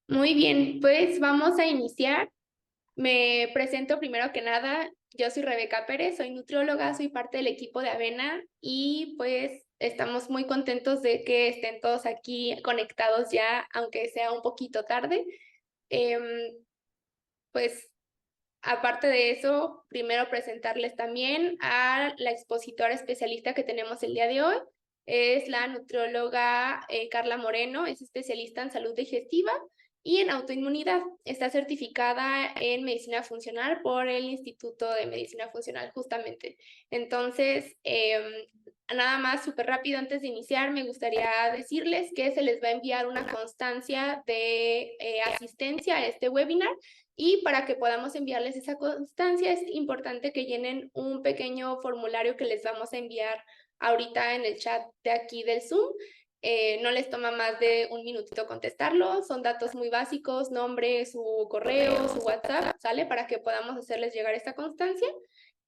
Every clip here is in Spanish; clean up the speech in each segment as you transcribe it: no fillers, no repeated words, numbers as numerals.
Muy bien, pues vamos a iniciar. Me presento primero que nada. Yo soy Rebeca Pérez, soy nutrióloga, soy parte del equipo de Avena y pues estamos muy contentos de que estén todos aquí conectados ya, aunque sea un poquito tarde. Em, pues aparte de eso, primero presentarles también a la expositora especialista que tenemos el día de hoy. Es la nutrióloga Carla Moreno, es especialista en salud digestiva y en autoinmunidad. Está certificada en medicina funcional por el Instituto de Medicina Funcional, justamente. Entonces, nada más súper rápido antes de iniciar, me gustaría decirles que se les va a enviar una constancia de asistencia a este webinar. Y para que podamos enviarles esa constancia, es importante que llenen un pequeño formulario que les vamos a enviar ahorita en el chat de aquí del Zoom. No les toma más de un minutito contestarlo. Son datos muy básicos, nombre, su correo, su WhatsApp, ¿sale? Para que podamos hacerles llegar esta constancia.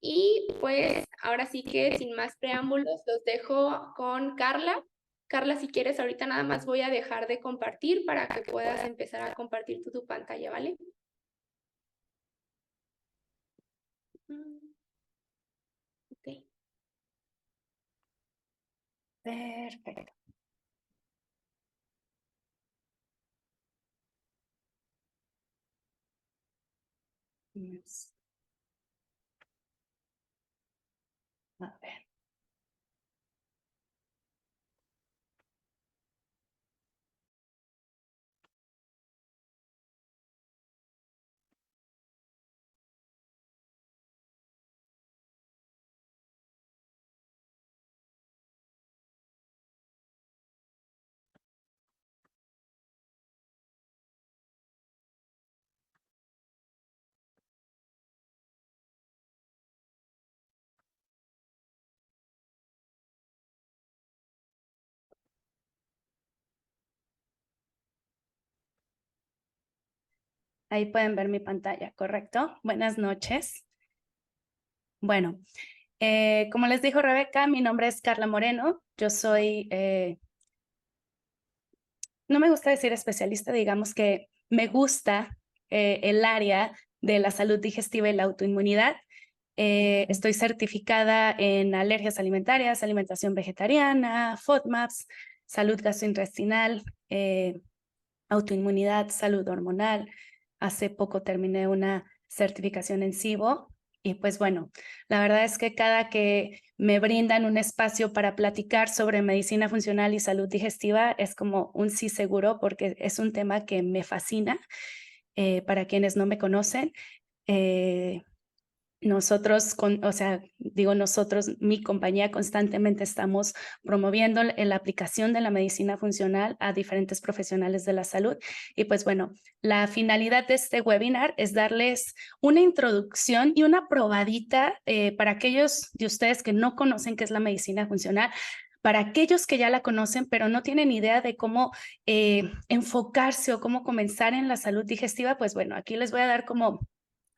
Y pues ahora sí que sin más preámbulos, los dejo con Carla. Carla, si quieres, ahorita nada más voy a dejar de compartir para que puedas empezar a compartir tu pantalla, ¿vale? Ok. Perfecto. A ver. Ahí pueden ver mi pantalla, ¿correcto? Buenas noches. Bueno, como les dijo Rebeca, mi nombre es Carla Moreno. Yo soy, no me gusta decir especialista, digamos que me gusta el área de la salud digestiva y la autoinmunidad. Estoy certificada en alergias alimentarias, alimentación vegetariana, FODMAPs, salud gastrointestinal, autoinmunidad, salud hormonal. Hace poco terminé una certificación en SIBO y pues bueno, la verdad es que cada que me brindan un espacio para platicar sobre medicina funcional y salud digestiva es como un sí seguro porque es un tema que me fascina. Para quienes no me conocen, nosotros, nosotros, mi compañía constantemente estamos promoviendo la aplicación de la medicina funcional a diferentes profesionales de la salud. Y pues bueno, la finalidad de este webinar es darles una introducción y una probadita para aquellos de ustedes que no conocen qué es la medicina funcional. Para aquellos que ya la conocen, pero no tienen idea de cómo enfocarse o cómo comenzar en la salud digestiva, pues bueno, aquí les voy a dar como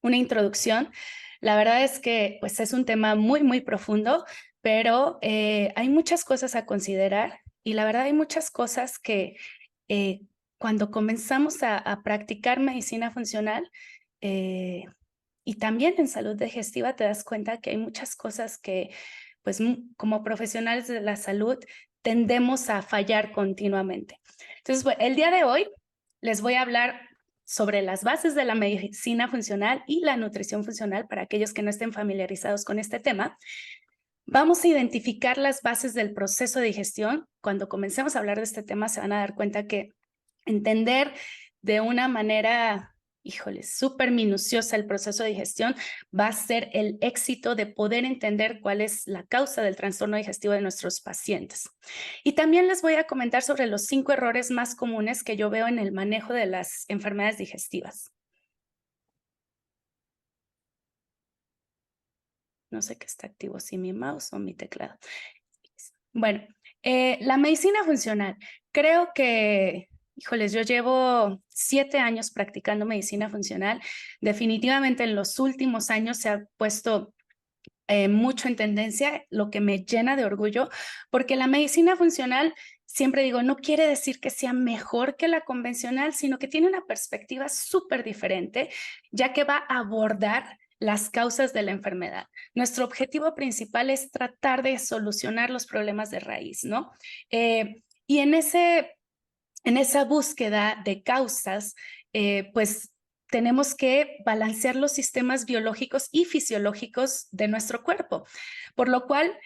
una introducción. La verdad es que pues, es un tema muy, muy profundo, pero hay muchas cosas a considerar y la verdad hay muchas cosas que cuando comenzamos a practicar medicina funcional y también en salud digestiva te das cuenta que hay muchas cosas que pues como profesionales de la salud tendemos a fallar continuamente. Entonces, bueno, el día de hoy les voy a hablar sobre las bases de la medicina funcional y la nutrición funcional para aquellos que no estén familiarizados con este tema. Vamos a identificar las bases del proceso de digestión. Cuando comencemos a hablar de este tema se van a dar cuenta que entender de una manera, híjole, súper minuciosa el proceso de digestión va a ser el éxito de poder entender cuál es la causa del trastorno digestivo de nuestros pacientes. Y también les voy a comentar sobre los 5 errores más comunes que yo veo en el manejo de las enfermedades digestivas. No sé qué está activo, si mi mouse o mi teclado. Bueno, la medicina funcional. Creo que, híjoles, yo llevo 7 años practicando medicina funcional. Definitivamente en los últimos años se ha puesto mucho en tendencia, lo que me llena de orgullo, porque la medicina funcional, siempre digo, no quiere decir que sea mejor que la convencional, sino que tiene una perspectiva súper diferente, ya que va a abordar las causas de la enfermedad. Nuestro objetivo principal es tratar de solucionar los problemas de raíz, ¿no? Y en esa búsqueda de causas, pues tenemos que balancear los sistemas biológicos y fisiológicos de nuestro cuerpo, por lo cual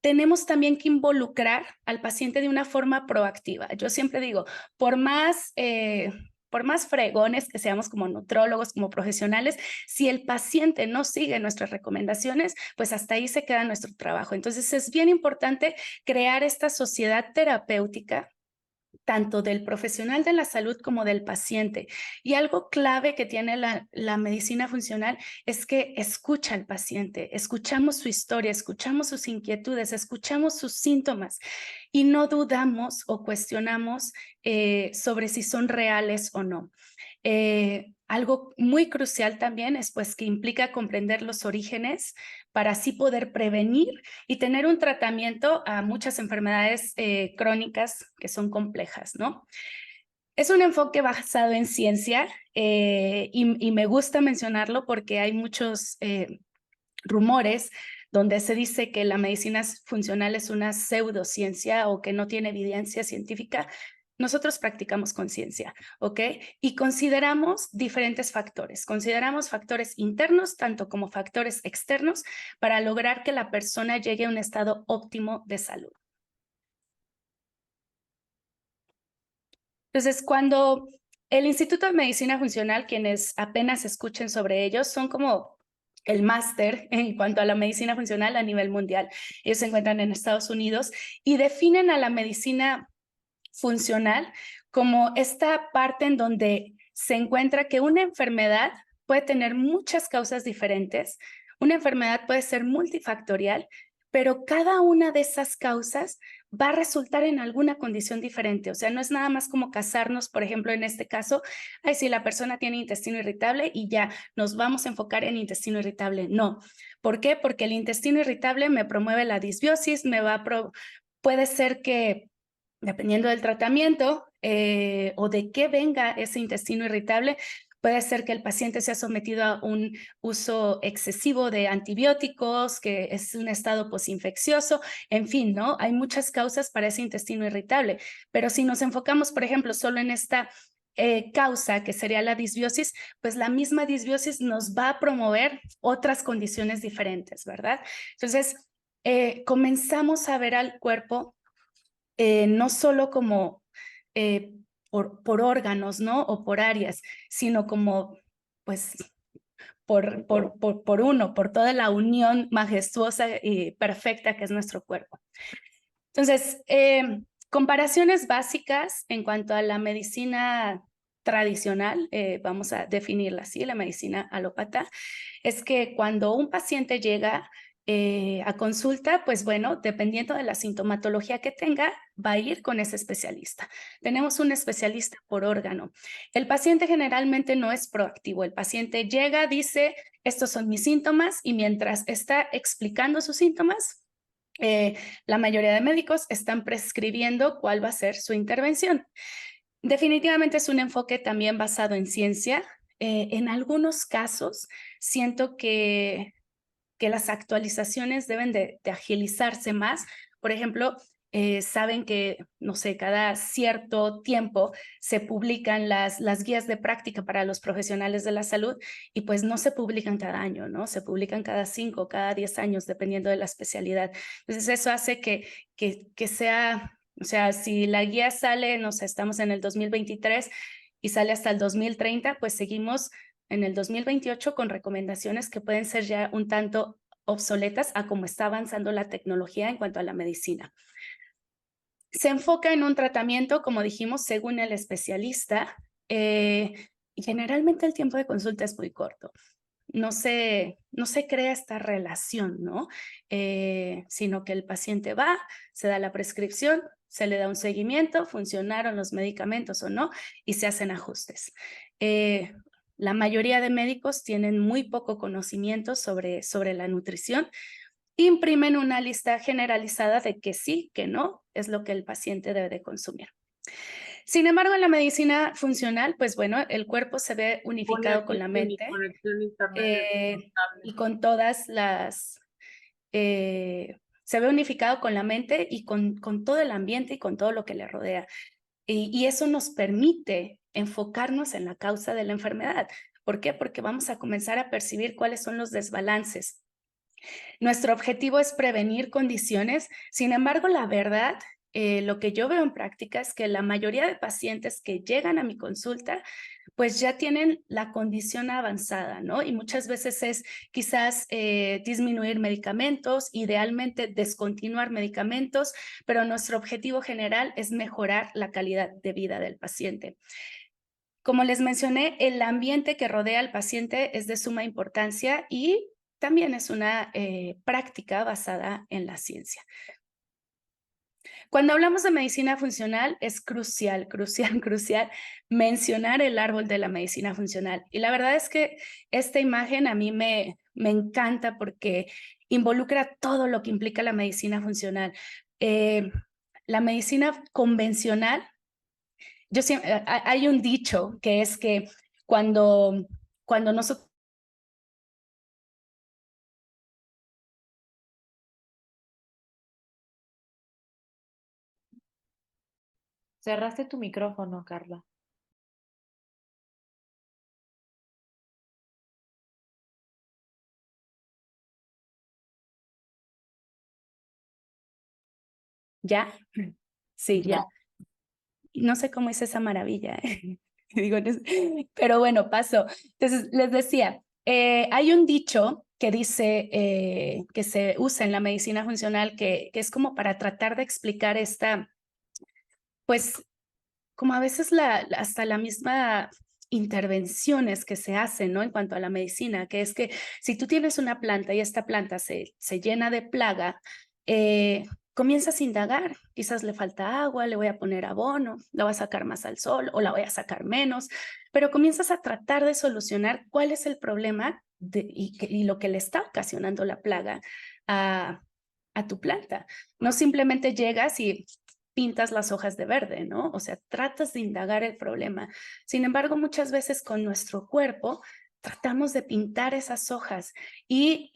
tenemos también que involucrar al paciente de una forma proactiva. Yo siempre digo, por más fregones que seamos como nutrólogos, como profesionales, si el paciente no sigue nuestras recomendaciones, pues hasta ahí se queda nuestro trabajo. Entonces es bien importante crear esta sociedad terapéutica tanto del profesional de la salud como del paciente. Y algo clave que tiene la medicina funcional es que escucha al paciente, escuchamos su historia, escuchamos sus inquietudes, escuchamos sus síntomas y no dudamos o cuestionamos sobre si son reales o no. Algo muy crucial también es pues que implica comprender los orígenes para así poder prevenir y tener un tratamiento a muchas enfermedades crónicas que son complejas, ¿no? Es un enfoque basado en ciencia y me gusta mencionarlo porque hay muchos rumores donde se dice que la medicina funcional es una pseudociencia o que no tiene evidencia científica. Nosotros practicamos conciencia, ¿ok? Y consideramos diferentes factores. Consideramos factores internos, tanto como factores externos, para lograr que la persona llegue a un estado óptimo de salud. Entonces, cuando el Instituto de Medicina Funcional, quienes apenas escuchen sobre ellos, son como el máster en cuanto a la medicina funcional a nivel mundial. Ellos se encuentran en Estados Unidos y definen a la medicina funcional como esta parte en donde se encuentra que una enfermedad puede tener muchas causas diferentes, una enfermedad puede ser multifactorial, pero cada una de esas causas va a resultar en alguna condición diferente. O sea, no es nada más como casarnos, por ejemplo, en este caso, ay, si la persona tiene intestino irritable y ya nos vamos a enfocar en intestino irritable. No. ¿Por qué? Porque el intestino irritable me promueve la disbiosis, puede ser que dependiendo del tratamiento o de qué venga ese intestino irritable, puede ser que el paciente sea sometido a un uso excesivo de antibióticos, que es un estado posinfeccioso, en fin, ¿no? Hay muchas causas para ese intestino irritable, pero si nos enfocamos, por ejemplo, solo en esta causa, que sería la disbiosis, pues la misma disbiosis nos va a promover otras condiciones diferentes, ¿verdad? Entonces, comenzamos a ver al cuerpo no solo como por órganos, ¿no? O por áreas, sino como, pues, por toda la unión majestuosa y perfecta que es nuestro cuerpo. Entonces, comparaciones básicas en cuanto a la medicina tradicional, vamos a definirla así, la medicina alópata, es que cuando un paciente llega a consulta, pues bueno, dependiendo de la sintomatología que tenga, va a ir con ese especialista. Tenemos un especialista por órgano. El paciente generalmente no es proactivo. El paciente llega, dice, estos son mis síntomas y mientras está explicando sus síntomas, la mayoría de médicos están prescribiendo cuál va a ser su intervención. Definitivamente es un enfoque también basado en ciencia. En algunos casos siento que las actualizaciones deben de agilizarse más. Por ejemplo, saben que, no sé, cada cierto tiempo se publican las guías de práctica para los profesionales de la salud y pues no se publican cada año, ¿no? Se publican cada 5, cada 10 años, dependiendo de la especialidad. Entonces eso hace que sea, o sea, si la guía sale, no sé, estamos en el 2023 y sale hasta el 2030, pues seguimos en el 2028 con recomendaciones que pueden ser ya un tanto obsoletas a cómo está avanzando la tecnología en cuanto a la medicina. Se enfoca en un tratamiento, como dijimos, según el especialista, y generalmente el tiempo de consulta es muy corto. No se crea esta relación, ¿no? Sino que el paciente va, se da la prescripción, se le da un seguimiento, funcionaron los medicamentos o no, y se hacen ajustes. La mayoría de médicos tienen muy poco conocimiento sobre la nutrición, imprimen una lista generalizada de que sí, que no, es lo que el paciente debe de consumir. Sin embargo, en la medicina funcional, pues bueno, el cuerpo se ve unificado con la mente y con todas las... se ve unificado con la mente y con todo el ambiente y con todo lo que le rodea. Y eso nos permite enfocarnos en la causa de la enfermedad. ¿Por qué? Porque vamos a comenzar a percibir cuáles son los desbalances. Nuestro objetivo es prevenir condiciones. Sin embargo, la verdad, lo que yo veo en práctica es que la mayoría de pacientes que llegan a mi consulta, pues ya tienen la condición avanzada, ¿no? Y muchas veces es quizás disminuir medicamentos, idealmente descontinuar medicamentos, pero nuestro objetivo general es mejorar la calidad de vida del paciente. Como les mencioné, el ambiente que rodea al paciente es de suma importancia y también es una práctica basada en la ciencia. Cuando hablamos de medicina funcional, es crucial, crucial, crucial mencionar el árbol de la medicina funcional. Y la verdad es que esta imagen a mí me encanta porque involucra todo lo que implica la medicina funcional. La medicina convencional, hay un dicho que es que cuando nosotros... Cerraste tu micrófono, Carla. ¿Ya? Sí, ya. Ya. No sé cómo es esa maravilla. Digo, pero bueno, paso. Entonces, les decía, hay un dicho que dice, que se usa en la medicina funcional, que es como para tratar de explicar esta, pues, como a veces hasta la misma intervenciones que se hacen, ¿no? En cuanto a la medicina, que es que si tú tienes una planta y esta planta se llena de plaga, comienzas a indagar, quizás le falta agua, le voy a poner abono, la voy a sacar más al sol o la voy a sacar menos, pero comienzas a tratar de solucionar cuál es el problema y lo que le está ocasionando la plaga a tu planta. No simplemente llegas y pintas las hojas de verde, ¿no? O sea, tratas de indagar el problema. Sin embargo, muchas veces con nuestro cuerpo tratamos de pintar esas hojas y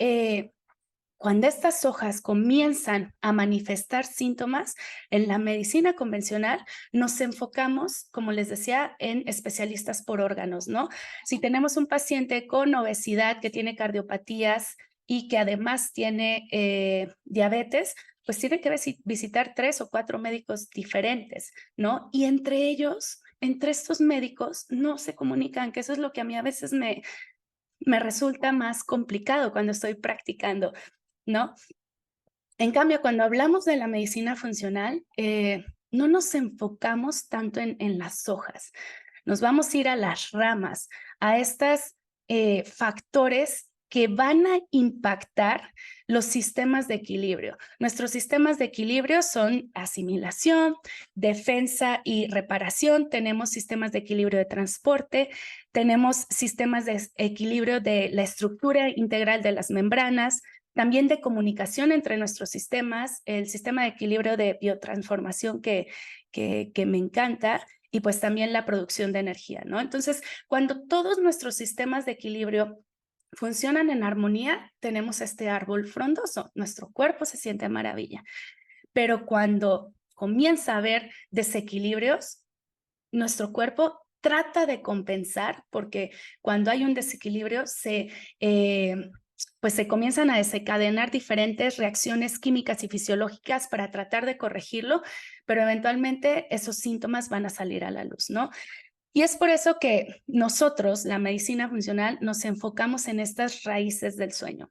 cuando estas hojas comienzan a manifestar síntomas, en la medicina convencional nos enfocamos, como les decía, en especialistas por órganos, ¿no? Si tenemos un paciente con obesidad que tiene cardiopatías y que además tiene diabetes, pues tiene que visitar 3 o 4 médicos diferentes, ¿no? Y entre ellos, entre estos médicos, no se comunican, que eso es lo que a mí a veces me resulta más complicado cuando estoy practicando, ¿no? En cambio, cuando hablamos de la medicina funcional, no nos enfocamos tanto en las hojas. Nos vamos a ir a las ramas, a estos factores que van a impactar los sistemas de equilibrio. Nuestros sistemas de equilibrio son asimilación, defensa y reparación. Tenemos sistemas de equilibrio de transporte, tenemos sistemas de equilibrio de la estructura integral de las membranas, también de comunicación entre nuestros sistemas, el sistema de equilibrio de biotransformación que me encanta, y pues también la producción de energía, ¿no? Entonces, cuando todos nuestros sistemas de equilibrio funcionan en armonía, tenemos este árbol frondoso, nuestro cuerpo se siente maravilla. Pero cuando comienza a haber desequilibrios, nuestro cuerpo trata de compensar, porque cuando hay un desequilibrio pues se comienzan a desencadenar diferentes reacciones químicas y fisiológicas para tratar de corregirlo, pero eventualmente esos síntomas van a salir a la luz, ¿no? Y es por eso que nosotros, la medicina funcional, nos enfocamos en estas raíces del sueño.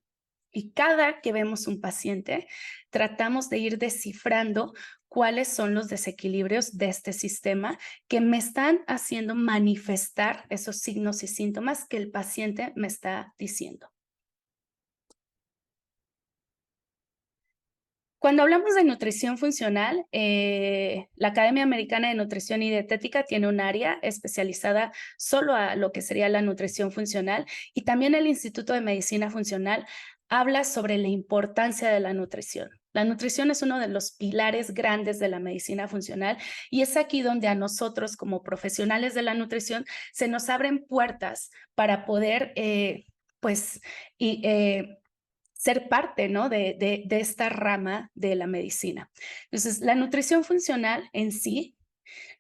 Y cada que vemos un paciente, tratamos de ir descifrando cuáles son los desequilibrios de este sistema que me están haciendo manifestar esos signos y síntomas que el paciente me está diciendo. Cuando hablamos de nutrición funcional, la Academia Americana de Nutrición y Dietética tiene un área especializada solo a lo que sería la nutrición funcional, y también el Instituto de Medicina Funcional habla sobre la importancia de la nutrición. La nutrición es uno de los pilares grandes de la medicina funcional y es aquí donde a nosotros como profesionales de la nutrición se nos abren puertas para poder pues ser parte, ¿no? de esta rama de la medicina. Entonces, la nutrición funcional en sí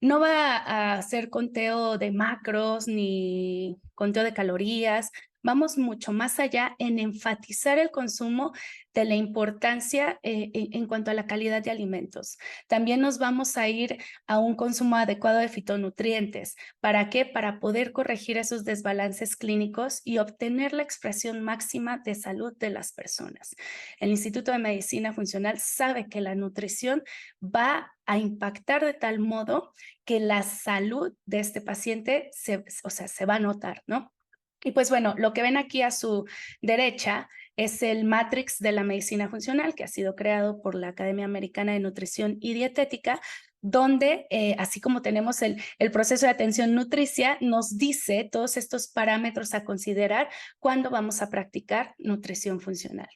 no va a hacer conteo de macros ni conteo de calorías. Vamos mucho más allá en enfatizar el consumo de la importancia en cuanto a la calidad de alimentos. También nos vamos a ir a un consumo adecuado de fitonutrientes. ¿Para qué? Para poder corregir esos desbalances clínicos y obtener la expresión máxima de salud de las personas. El Instituto de Medicina Funcional sabe que la nutrición va a impactar de tal modo que la salud de este paciente se va a notar, ¿no? Y pues bueno, lo que ven aquí a su derecha es el Matrix de la medicina funcional que ha sido creado por la Academia Americana de Nutrición y Dietética, donde así como tenemos el proceso de atención nutricia, nos dice todos estos parámetros a considerar cuando vamos a practicar nutrición funcional.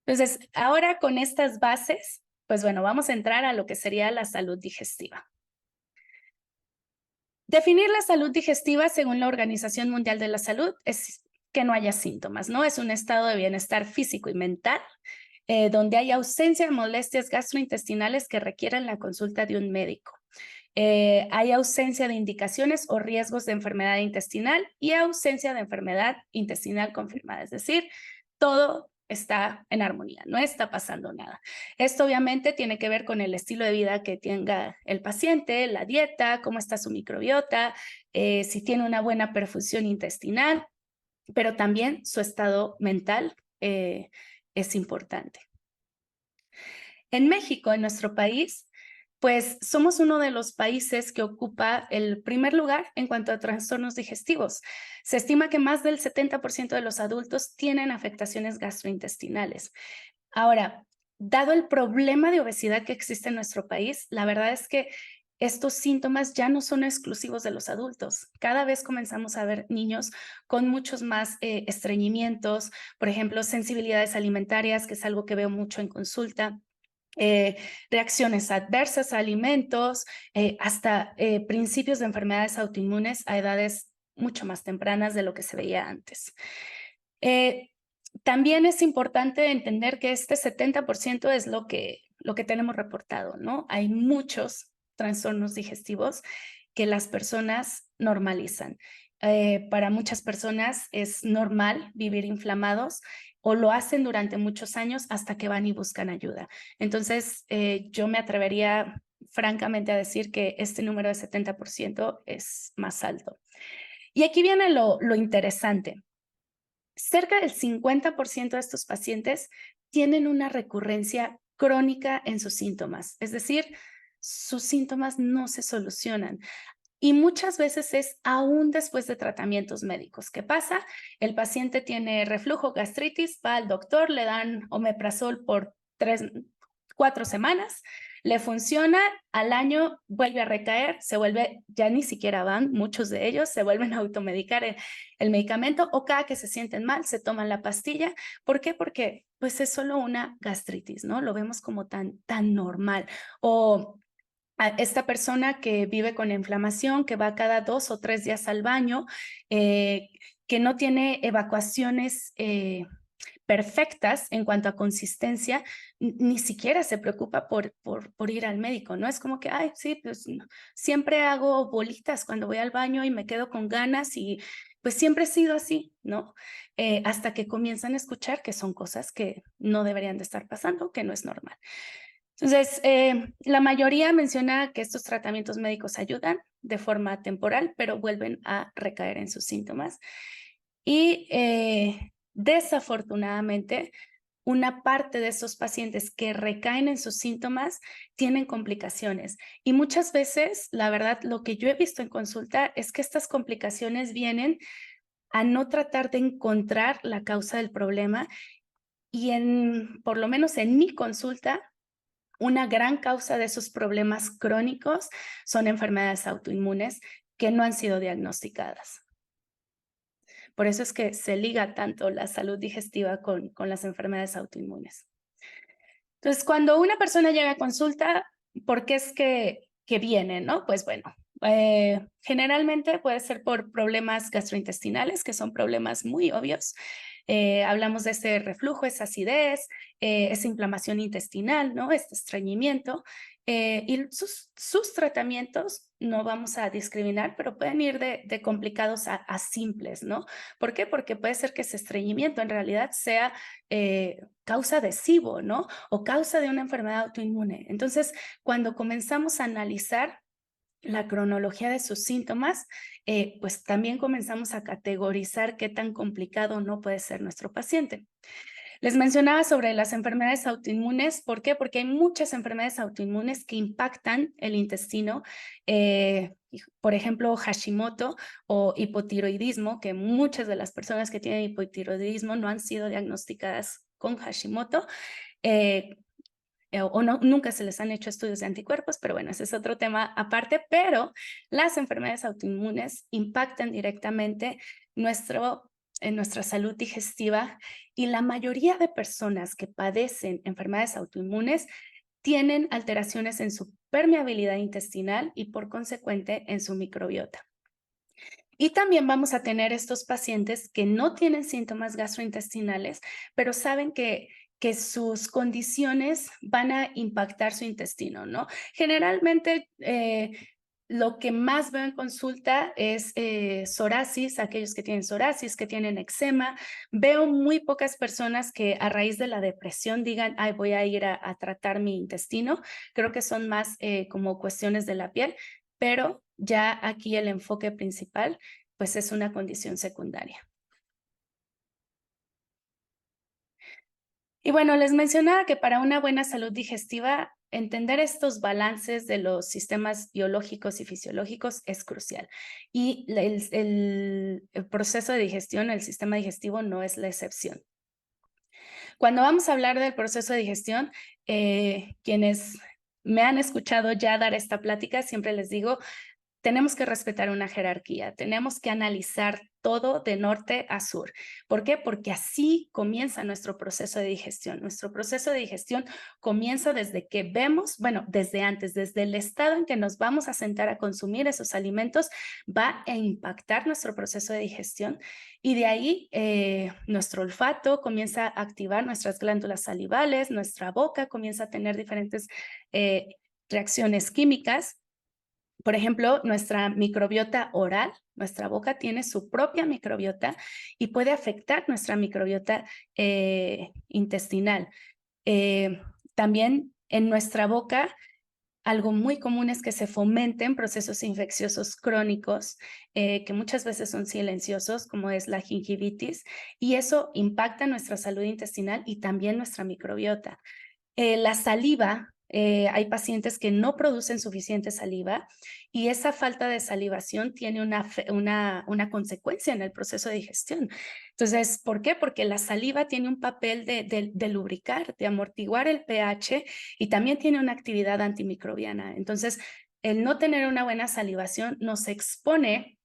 Entonces, ahora con estas bases, pues bueno, vamos a entrar a lo que sería la salud digestiva. Definir la salud digestiva según la Organización Mundial de la Salud es que no haya síntomas, ¿no? Es un estado de bienestar físico y mental donde hay ausencia de molestias gastrointestinales que requieran la consulta de un médico. Hay ausencia de indicaciones o riesgos de enfermedad intestinal y ausencia de enfermedad intestinal confirmada, es decir, todo está en armonía, no está pasando nada. Esto obviamente tiene que ver con el estilo de vida que tenga el paciente, la dieta, cómo está su microbiota, si tiene una buena perfusión intestinal, pero también su estado mental es importante. En México, en nuestro país, pues somos uno de los países que ocupa el primer lugar en cuanto a trastornos digestivos. Se estima que más del 70% de los adultos tienen afectaciones gastrointestinales. Ahora, dado el problema de obesidad que existe en nuestro país, la verdad es que estos síntomas ya no son exclusivos de los adultos. Cada vez comenzamos a ver niños con muchos más estreñimientos, por ejemplo, sensibilidades alimentarias, que es algo que veo mucho en consulta. Reacciones adversas a alimentos, hasta principios de enfermedades autoinmunes a edades mucho más tempranas de lo que se veía antes. También es importante entender que este 70% es lo que tenemos reportado, ¿no? Hay muchos trastornos digestivos que las personas normalizan. Para muchas personas es normal vivir inflamados o lo hacen durante muchos años hasta que van y buscan ayuda. Entonces, yo me atrevería francamente a decir que este número de 70% es más alto. Y aquí viene lo interesante. Cerca del 50% de estos pacientes tienen una recurrencia crónica en sus síntomas, es decir, sus síntomas no se solucionan. Y muchas veces es aún después de tratamientos médicos. ¿Qué pasa? El paciente tiene reflujo, gastritis, va al doctor, le dan omeprazol por 4 semanas, le funciona, al año vuelve a recaer, se vuelve, ya ni siquiera van, muchos de ellos se vuelven a automedicar el medicamento o cada que se sienten mal se toman la pastilla. ¿Por qué? Porque pues es solo una gastritis, ¿no? Lo vemos como tan normal. O a esta persona que vive con inflamación, que va cada 2 o 3 días al baño, que no tiene evacuaciones perfectas en cuanto a consistencia, ni siquiera se preocupa por ir al médico, ¿no? Es como que, ay, sí, pues no. Siempre hago bolitas cuando voy al baño y me quedo con ganas y pues siempre he sido así, ¿no? Hasta que comienzan a escuchar que son cosas que no deberían de estar pasando, que no es normal. Entonces, la mayoría menciona que estos tratamientos médicos ayudan de forma temporal, pero vuelven a recaer en sus síntomas. Y desafortunadamente, una parte de esos pacientes que recaen en sus síntomas tienen complicaciones. Y muchas veces, la verdad, lo que yo he visto en consulta es que estas complicaciones vienen a no tratar de encontrar la causa del problema. Y por lo menos en mi consulta, una gran causa de esos problemas crónicos son enfermedades autoinmunes que no han sido diagnosticadas. Por eso es que se liga tanto la salud digestiva con las enfermedades autoinmunes. Entonces, cuando una persona llega a consulta, ¿por qué es que viene, no? Pues bueno, generalmente puede ser por problemas gastrointestinales, que son problemas muy obvios. Hablamos de ese reflujo, esa acidez, esa inflamación intestinal, ¿no? Este estreñimiento. Y sus tratamientos no vamos a discriminar, pero pueden ir de complicados a simples, ¿no? ¿Por qué? Porque puede ser que ese estreñimiento en realidad sea causa de SIBO, ¿no? O causa de una enfermedad autoinmune. Entonces, cuando comenzamos a analizar la cronología de sus síntomas, pues también comenzamos a categorizar qué tan complicado no puede ser nuestro paciente. Les mencionaba sobre las enfermedades autoinmunes. ¿Por qué? Porque hay muchas enfermedades autoinmunes que impactan el intestino. Por ejemplo, Hashimoto o hipotiroidismo, que muchas de las personas que tienen hipotiroidismo no han sido diagnosticadas con Hashimoto. O no, nunca se les han hecho estudios de anticuerpos, pero bueno, ese es otro tema aparte, pero las enfermedades autoinmunes impactan directamente en nuestra salud digestiva y la mayoría de personas que padecen enfermedades autoinmunes tienen alteraciones en su permeabilidad intestinal y por consecuente en su microbiota. Y también vamos a tener estos pacientes que no tienen síntomas gastrointestinales, pero saben que sus condiciones van a impactar su intestino, ¿no? Generalmente, lo que más veo en consulta es psoriasis, aquellos que tienen psoriasis, que tienen eczema. Veo muy pocas personas que a raíz de la depresión digan, ay, voy a ir a tratar mi intestino. Creo que son más como cuestiones de la piel, pero ya aquí el enfoque principal, pues es una condición secundaria. Y bueno, les mencionaba que para una buena salud digestiva, entender estos balances de los sistemas biológicos y fisiológicos es crucial. Y el proceso de digestión, el sistema digestivo no es la excepción. Cuando vamos a hablar del proceso de digestión, quienes me han escuchado ya dar esta plática, siempre les digo, tenemos que respetar una jerarquía, tenemos que analizar todo de norte a sur. ¿Por qué? Porque así comienza nuestro proceso de digestión. Nuestro proceso de digestión comienza desde que vemos, bueno, desde antes, desde el estado en que nos vamos a sentar a consumir esos alimentos, va a impactar nuestro proceso de digestión y de ahí nuestro olfato comienza a activar nuestras glándulas salivales, nuestra boca comienza a tener diferentes reacciones químicas. Por ejemplo, nuestra microbiota oral, nuestra boca tiene su propia microbiota y puede afectar nuestra microbiota intestinal. También en nuestra boca, algo muy común es que se fomenten procesos infecciosos crónicos que muchas veces son silenciosos, como es la gingivitis, y eso impacta nuestra salud intestinal y también nuestra microbiota. La saliva, hay pacientes que no producen suficiente saliva y esa falta de salivación tiene una consecuencia en el proceso de digestión. Entonces, ¿por qué? Porque la saliva tiene un papel de lubricar, de amortiguar el pH y también tiene una actividad antimicrobiana. Entonces, el no tener una buena salivación nos expone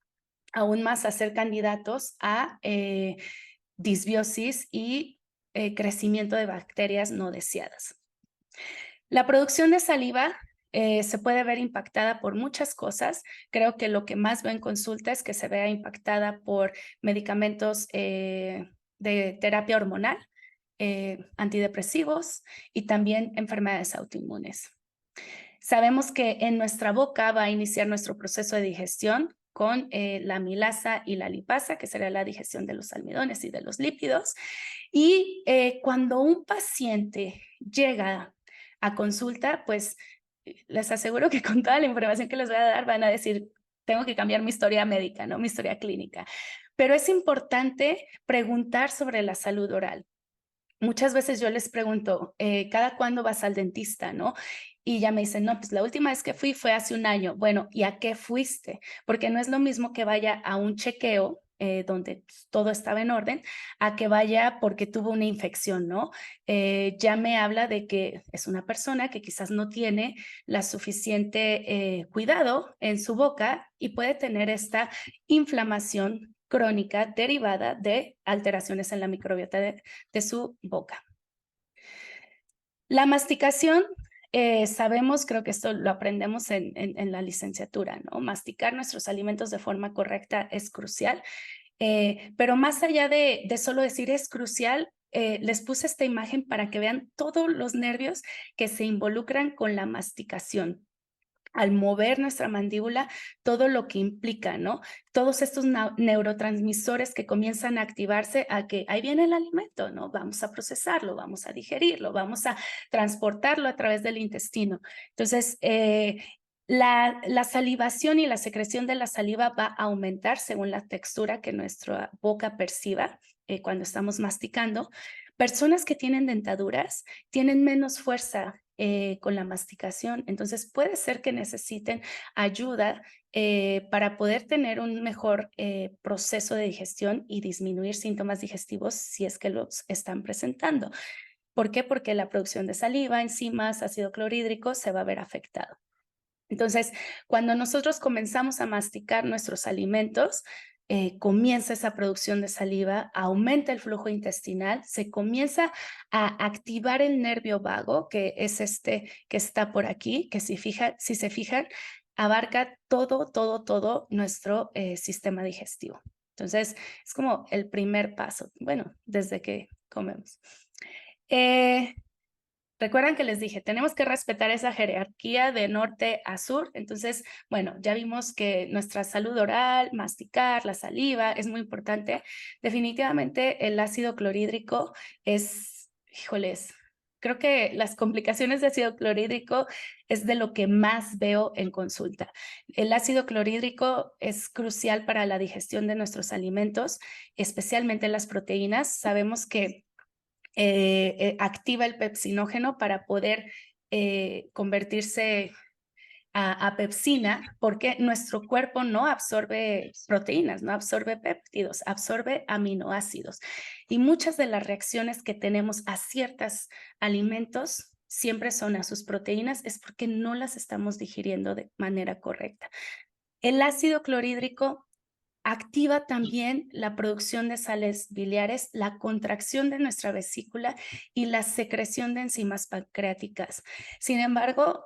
aún más a ser candidatos a disbiosis y crecimiento de bacterias no deseadas. La producción de saliva se puede ver impactada por muchas cosas. Creo que lo que más veo en consulta es que se vea impactada por medicamentos de terapia hormonal, antidepresivos y también enfermedades autoinmunes. Sabemos que en nuestra boca va a iniciar nuestro proceso de digestión con la amilasa y la lipasa, que será la digestión de los almidones y de los lípidos. Y cuando un paciente llega a consulta, pues les aseguro que con toda la información que les voy a dar van a decir, tengo que cambiar mi historia médica, ¿no? Mi historia clínica. Pero es importante preguntar sobre la salud oral. Muchas veces yo les pregunto, ¿cada cuándo vas al dentista, no? Y ya me dicen, no, pues la última vez que fui fue hace un año. Bueno, ¿y a qué fuiste? Porque no es lo mismo que vaya a un chequeo donde todo estaba en orden, a que vaya porque tuvo una infección, ¿no? Ya me habla de que es una persona que quizás no tiene la suficiente cuidado en su boca y puede tener esta inflamación crónica derivada de alteraciones en la microbiota de su boca. La masticación, sabemos, creo que esto lo aprendemos en la licenciatura, ¿no? Masticar nuestros alimentos de forma correcta es crucial, pero más allá de solo decir es crucial, les puse esta imagen para que vean todos los nervios que se involucran con la masticación. Al mover nuestra mandíbula, todo lo que implica, ¿no? Todos estos neurotransmisores que comienzan a activarse a que ahí viene el alimento, ¿no? Vamos a procesarlo, vamos a digerirlo, vamos a transportarlo a través del intestino. Entonces, la salivación y la secreción de la saliva va a aumentar según la textura que nuestra boca perciba cuando estamos masticando. Personas que tienen dentaduras tienen menos fuerza con la masticación, entonces puede ser que necesiten ayuda para poder tener un mejor proceso de digestión y disminuir síntomas digestivos si es que los están presentando. ¿Por qué? Porque la producción de saliva, enzimas, ácido clorhídrico se va a ver afectado. Entonces, cuando nosotros comenzamos a masticar nuestros alimentos, comienza esa producción de saliva, aumenta el flujo intestinal, se comienza a activar el nervio vago, que es este que está por aquí, que si se fijan, abarca todo nuestro sistema digestivo. Entonces, es como el primer paso, bueno, desde que comemos. Recuerdan que les dije, tenemos que respetar esa jerarquía de norte a sur. Entonces, bueno, ya vimos que nuestra salud oral, masticar, la saliva es muy importante. Definitivamente el ácido clorhídrico es, híjoles, creo que las complicaciones de ácido clorhídrico es de lo que más veo en consulta. El ácido clorhídrico es crucial para la digestión de nuestros alimentos, especialmente las proteínas. Sabemos que activa el pepsinógeno para poder convertirse a pepsina, porque nuestro cuerpo no absorbe proteínas, no absorbe péptidos, absorbe aminoácidos. Y muchas de las reacciones que tenemos a ciertos alimentos siempre son a sus proteínas, es porque no las estamos digiriendo de manera correcta. El ácido clorhídrico activa también la producción de sales biliares, la contracción de nuestra vesícula y la secreción de enzimas pancreáticas. Sin embargo,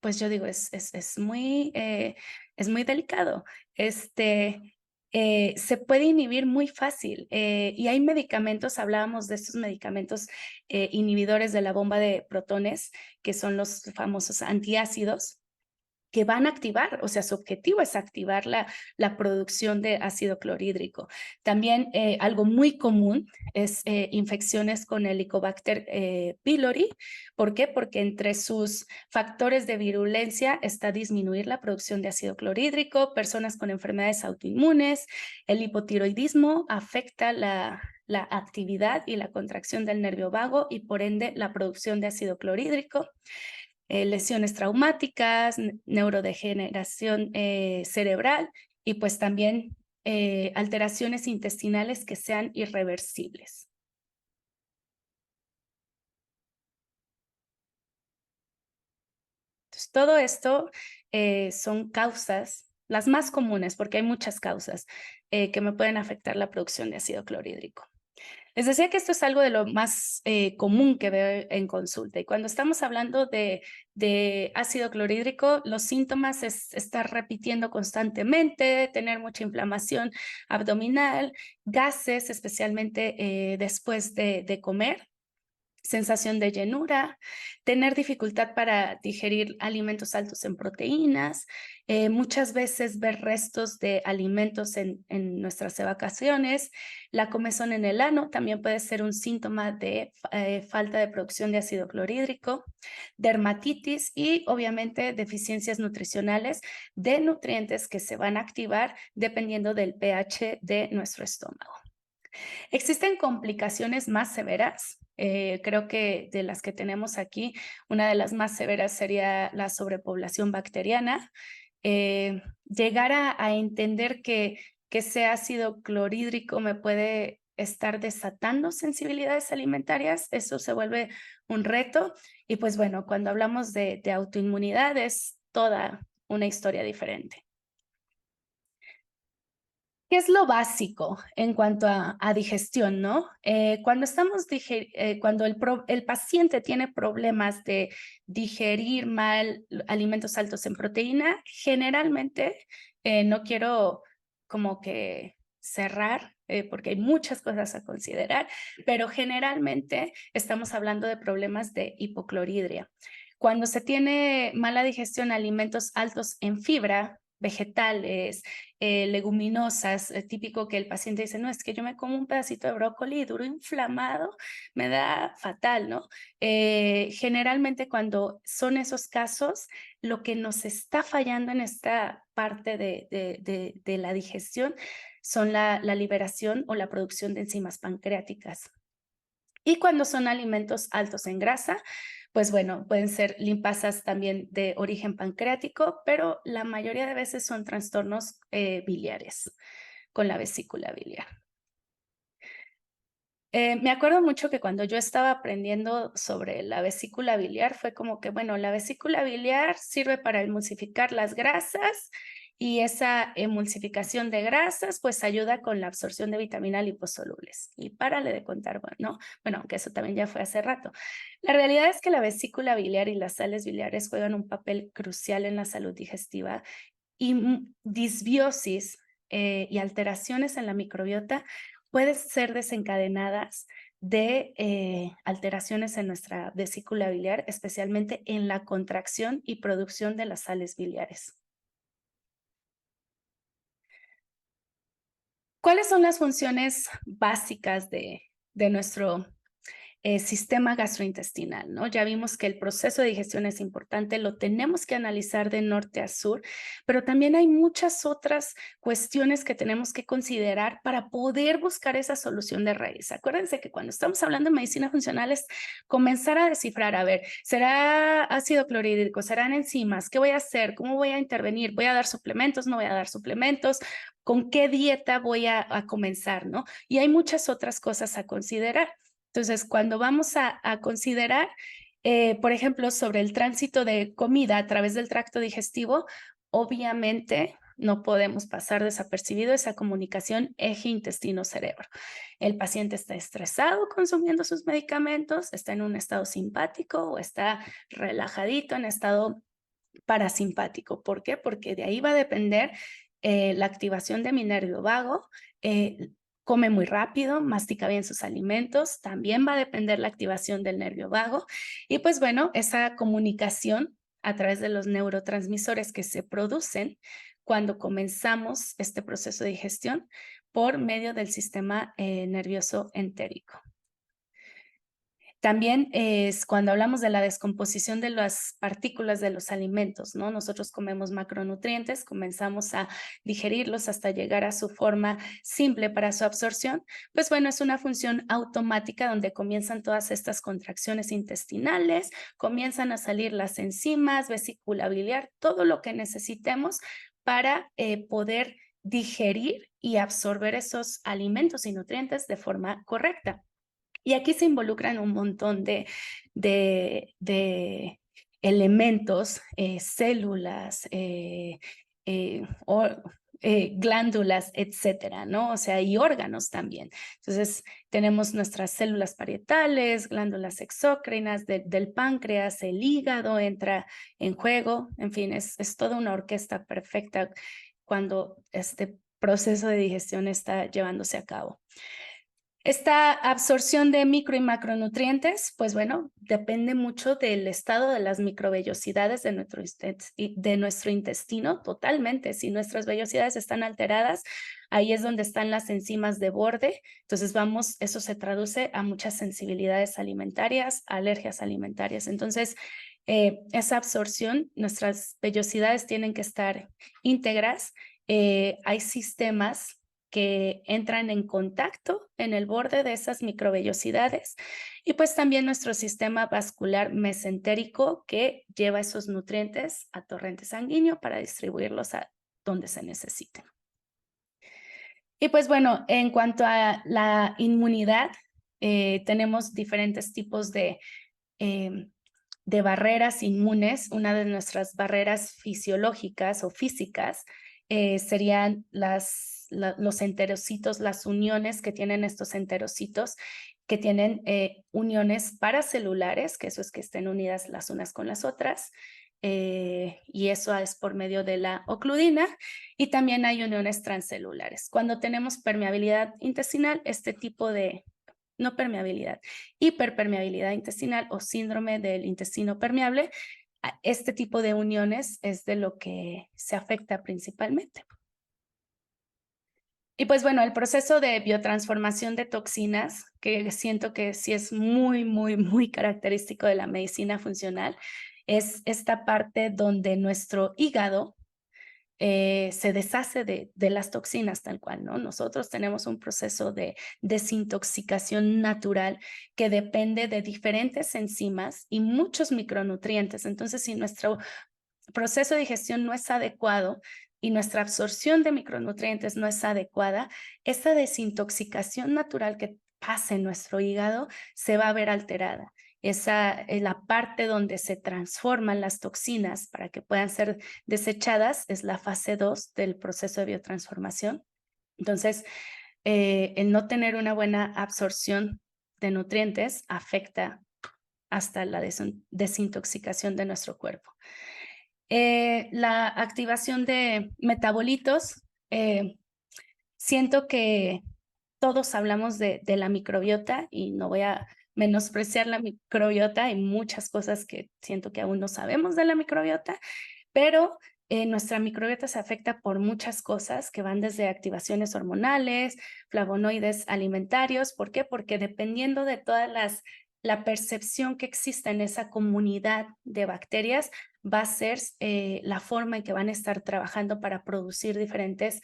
pues yo digo, es muy delicado. Se puede inhibir muy fácil y hay medicamentos, hablábamos de estos medicamentos inhibidores de la bomba de protones, que son los famosos antiácidos, que van a activar, o sea, su objetivo es activar la producción de ácido clorhídrico. También algo muy común es infecciones con Helicobacter pylori. ¿Por qué? Porque entre sus factores de virulencia está disminuir la producción de ácido clorhídrico, personas con enfermedades autoinmunes, el hipotiroidismo afecta la actividad y la contracción del nervio vago y por ende la producción de ácido clorhídrico. Lesiones traumáticas, neurodegeneración cerebral y pues también alteraciones intestinales que sean irreversibles. Entonces, todo esto son causas, las más comunes, porque hay muchas causas que me pueden afectar la producción de ácido clorhídrico. Les decía que esto es algo de lo más común que veo en consulta. Y cuando estamos hablando de ácido clorhídrico, los síntomas es estar repitiendo constantemente, tener mucha inflamación abdominal, gases, especialmente después de comer, sensación de llenura, tener dificultad para digerir alimentos altos en proteínas, muchas veces ver restos de alimentos en nuestras evacuaciones, la comezón en el ano también puede ser un síntoma de falta de producción de ácido clorhídrico, dermatitis y obviamente deficiencias nutricionales de nutrientes que se van a activar dependiendo del pH de nuestro estómago. Existen complicaciones más severas. Creo que de las que tenemos aquí, una de las más severas sería la sobrepoblación bacteriana. Llegar a entender que ese ácido clorhídrico me puede estar desatando sensibilidades alimentarias, eso se vuelve un reto. Y pues bueno, cuando hablamos de autoinmunidad es toda una historia diferente. ¿Qué es lo básico en cuanto a digestión, no? Cuando cuando el paciente tiene problemas de digerir mal alimentos altos en proteína, generalmente, no quiero como que cerrar, porque hay muchas cosas a considerar, pero generalmente estamos hablando de problemas de hipocloridria. Cuando se tiene mala digestión, alimentos altos en fibra, vegetales, leguminosas, típico que el paciente dice, no, es que yo me como un pedacito de brócoli duro inflamado, me da fatal, ¿no? Generalmente cuando son esos casos, lo que nos está fallando en esta parte de la digestión son la liberación o la producción de enzimas pancreáticas. Y cuando son alimentos altos en grasa, pues bueno, pueden ser limpasas también de origen pancreático, pero la mayoría de veces son trastornos biliares con la vesícula biliar. Me acuerdo mucho que cuando yo estaba aprendiendo sobre la vesícula biliar fue como que, bueno, la vesícula biliar sirve para emulsificar las grasas y esa emulsificación de grasas pues ayuda con la absorción de vitamina liposolubles. Y párale de contar, ¿no? Bueno, aunque eso también ya fue hace rato. La realidad es que la vesícula biliar y las sales biliares juegan un papel crucial en la salud digestiva y disbiosis y alteraciones en la microbiota pueden ser desencadenadas de alteraciones en nuestra vesícula biliar, especialmente en la contracción y producción de las sales biliares. ¿Cuáles son las funciones básicas de nuestro sistema gastrointestinal, ¿no? Ya vimos que el proceso de digestión es importante, lo tenemos que analizar de norte a sur, pero también hay muchas otras cuestiones que tenemos que considerar para poder buscar esa solución de raíz. Acuérdense que cuando estamos hablando de medicina funcional es comenzar a descifrar, a ver, ¿será ácido clorhídrico? ¿Serán enzimas? ¿Qué voy a hacer? ¿Cómo voy a intervenir? ¿Voy a dar suplementos? ¿No voy a dar suplementos? ¿Con qué dieta voy a comenzar, no? Y hay muchas otras cosas a considerar. Entonces, cuando vamos a considerar, por ejemplo, sobre el tránsito de comida a través del tracto digestivo, obviamente no podemos pasar desapercibido esa comunicación eje intestino-cerebro. El paciente está estresado consumiendo sus medicamentos, está en un estado simpático o está relajadito en estado parasimpático. ¿Por qué? Porque de ahí va a depender la activación de mi nervio vago, come muy rápido, mastica bien sus alimentos, también va a depender la activación del nervio vago y pues bueno, esa comunicación a través de los neurotransmisores que se producen cuando comenzamos este proceso de digestión por medio del sistema nervioso entérico. También es cuando hablamos de la descomposición de las partículas de los alimentos, ¿no? Nosotros comemos macronutrientes, comenzamos a digerirlos hasta llegar a su forma simple para su absorción. Pues bueno, es una función automática donde comienzan todas estas contracciones intestinales, comienzan a salir las enzimas, vesícula biliar, todo lo que necesitemos para poder digerir y absorber esos alimentos y nutrientes de forma correcta. Y aquí se involucran un montón de elementos, células, glándulas, etcétera, ¿no? O sea, y órganos también. Entonces, tenemos nuestras células parietales, glándulas exócrinas del páncreas, el hígado entra en juego. En fin, es toda una orquesta perfecta cuando este proceso de digestión está llevándose a cabo. Esta absorción de micro y macronutrientes, pues bueno, depende mucho del estado de las microvellosidades de nuestro intestino, totalmente. Si nuestras vellosidades están alteradas, ahí es donde están las enzimas de borde. Entonces eso se traduce a muchas sensibilidades alimentarias, alergias alimentarias. Entonces, esa absorción, nuestras vellosidades tienen que estar íntegras. Hay sistemas que entran en contacto en el borde de esas microvellosidades y pues también nuestro sistema vascular mesentérico que lleva esos nutrientes a torrente sanguíneo para distribuirlos a donde se necesiten. Y pues bueno, en cuanto a la inmunidad, tenemos diferentes tipos de barreras inmunes. Una de nuestras barreras fisiológicas o físicas serían las los enterocitos, las uniones que tienen estos enterocitos, que tienen uniones paracelulares, que eso es que estén unidas las unas con las otras, y eso es por medio de la ocludina, y también hay uniones transcelulares. Cuando tenemos permeabilidad intestinal, este tipo de, no permeabilidad, hiperpermeabilidad intestinal o síndrome del intestino permeable, este tipo de uniones es de lo que se afecta principalmente. Y pues bueno, el proceso de biotransformación de toxinas, que siento que sí es muy característico de la medicina funcional, es esta parte donde nuestro hígado se deshace de las toxinas tal cual, ¿no? Nosotros tenemos un proceso de desintoxicación natural que depende de diferentes enzimas y muchos micronutrientes. Entonces, si nuestro proceso de digestión no es adecuado y nuestra absorción de micronutrientes no es adecuada, esa desintoxicación natural que pasa en nuestro hígado se va a ver alterada. Esa es la parte donde se transforman las toxinas para que puedan ser desechadas, es la fase 2 del proceso de biotransformación. Entonces, el no tener una buena absorción de nutrientes afecta hasta la desintoxicación de nuestro cuerpo. La activación de metabolitos, siento que todos hablamos de la microbiota y no voy a menospreciar la microbiota, hay muchas cosas que siento que aún no sabemos de la microbiota, pero nuestra microbiota se afecta por muchas cosas que van desde activaciones hormonales, flavonoides alimentarios. ¿Por qué? Porque dependiendo de todas la percepción que exista en esa comunidad de bacterias, va a ser la forma en que van a estar trabajando para producir diferentes,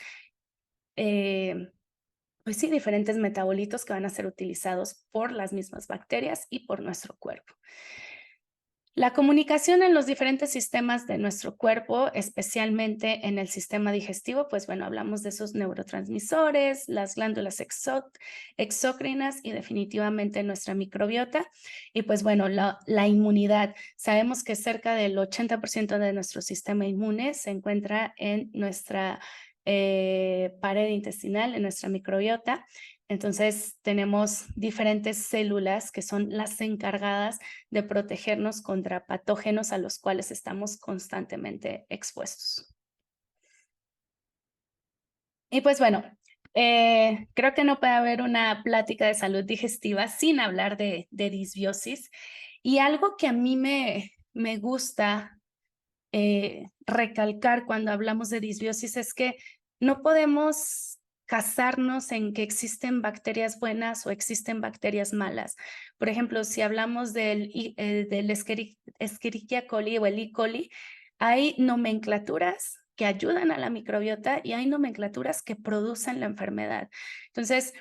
pues sí, diferentes metabolitos que van a ser utilizados por las mismas bacterias y por nuestro cuerpo. La comunicación en los diferentes sistemas de nuestro cuerpo, especialmente en el sistema digestivo, pues bueno, hablamos de esos neurotransmisores, las glándulas exócrinas y definitivamente nuestra microbiota. Y pues bueno, la inmunidad. Sabemos que cerca del 80% de nuestro sistema inmune se encuentra en nuestra pared intestinal, en nuestra microbiota. Entonces, tenemos diferentes células que son las encargadas de protegernos contra patógenos a los cuales estamos constantemente expuestos. Y pues bueno, creo que no puede haber una plática de salud digestiva sin hablar de disbiosis. Y algo que a mí me gusta recalcar cuando hablamos de disbiosis es que no podemos casarnos en que existen bacterias buenas o existen bacterias malas. Por ejemplo, si hablamos del Escherichia coli o el E. coli, hay nomenclaturas que ayudan a la microbiota y hay nomenclaturas que producen la enfermedad. Entonces,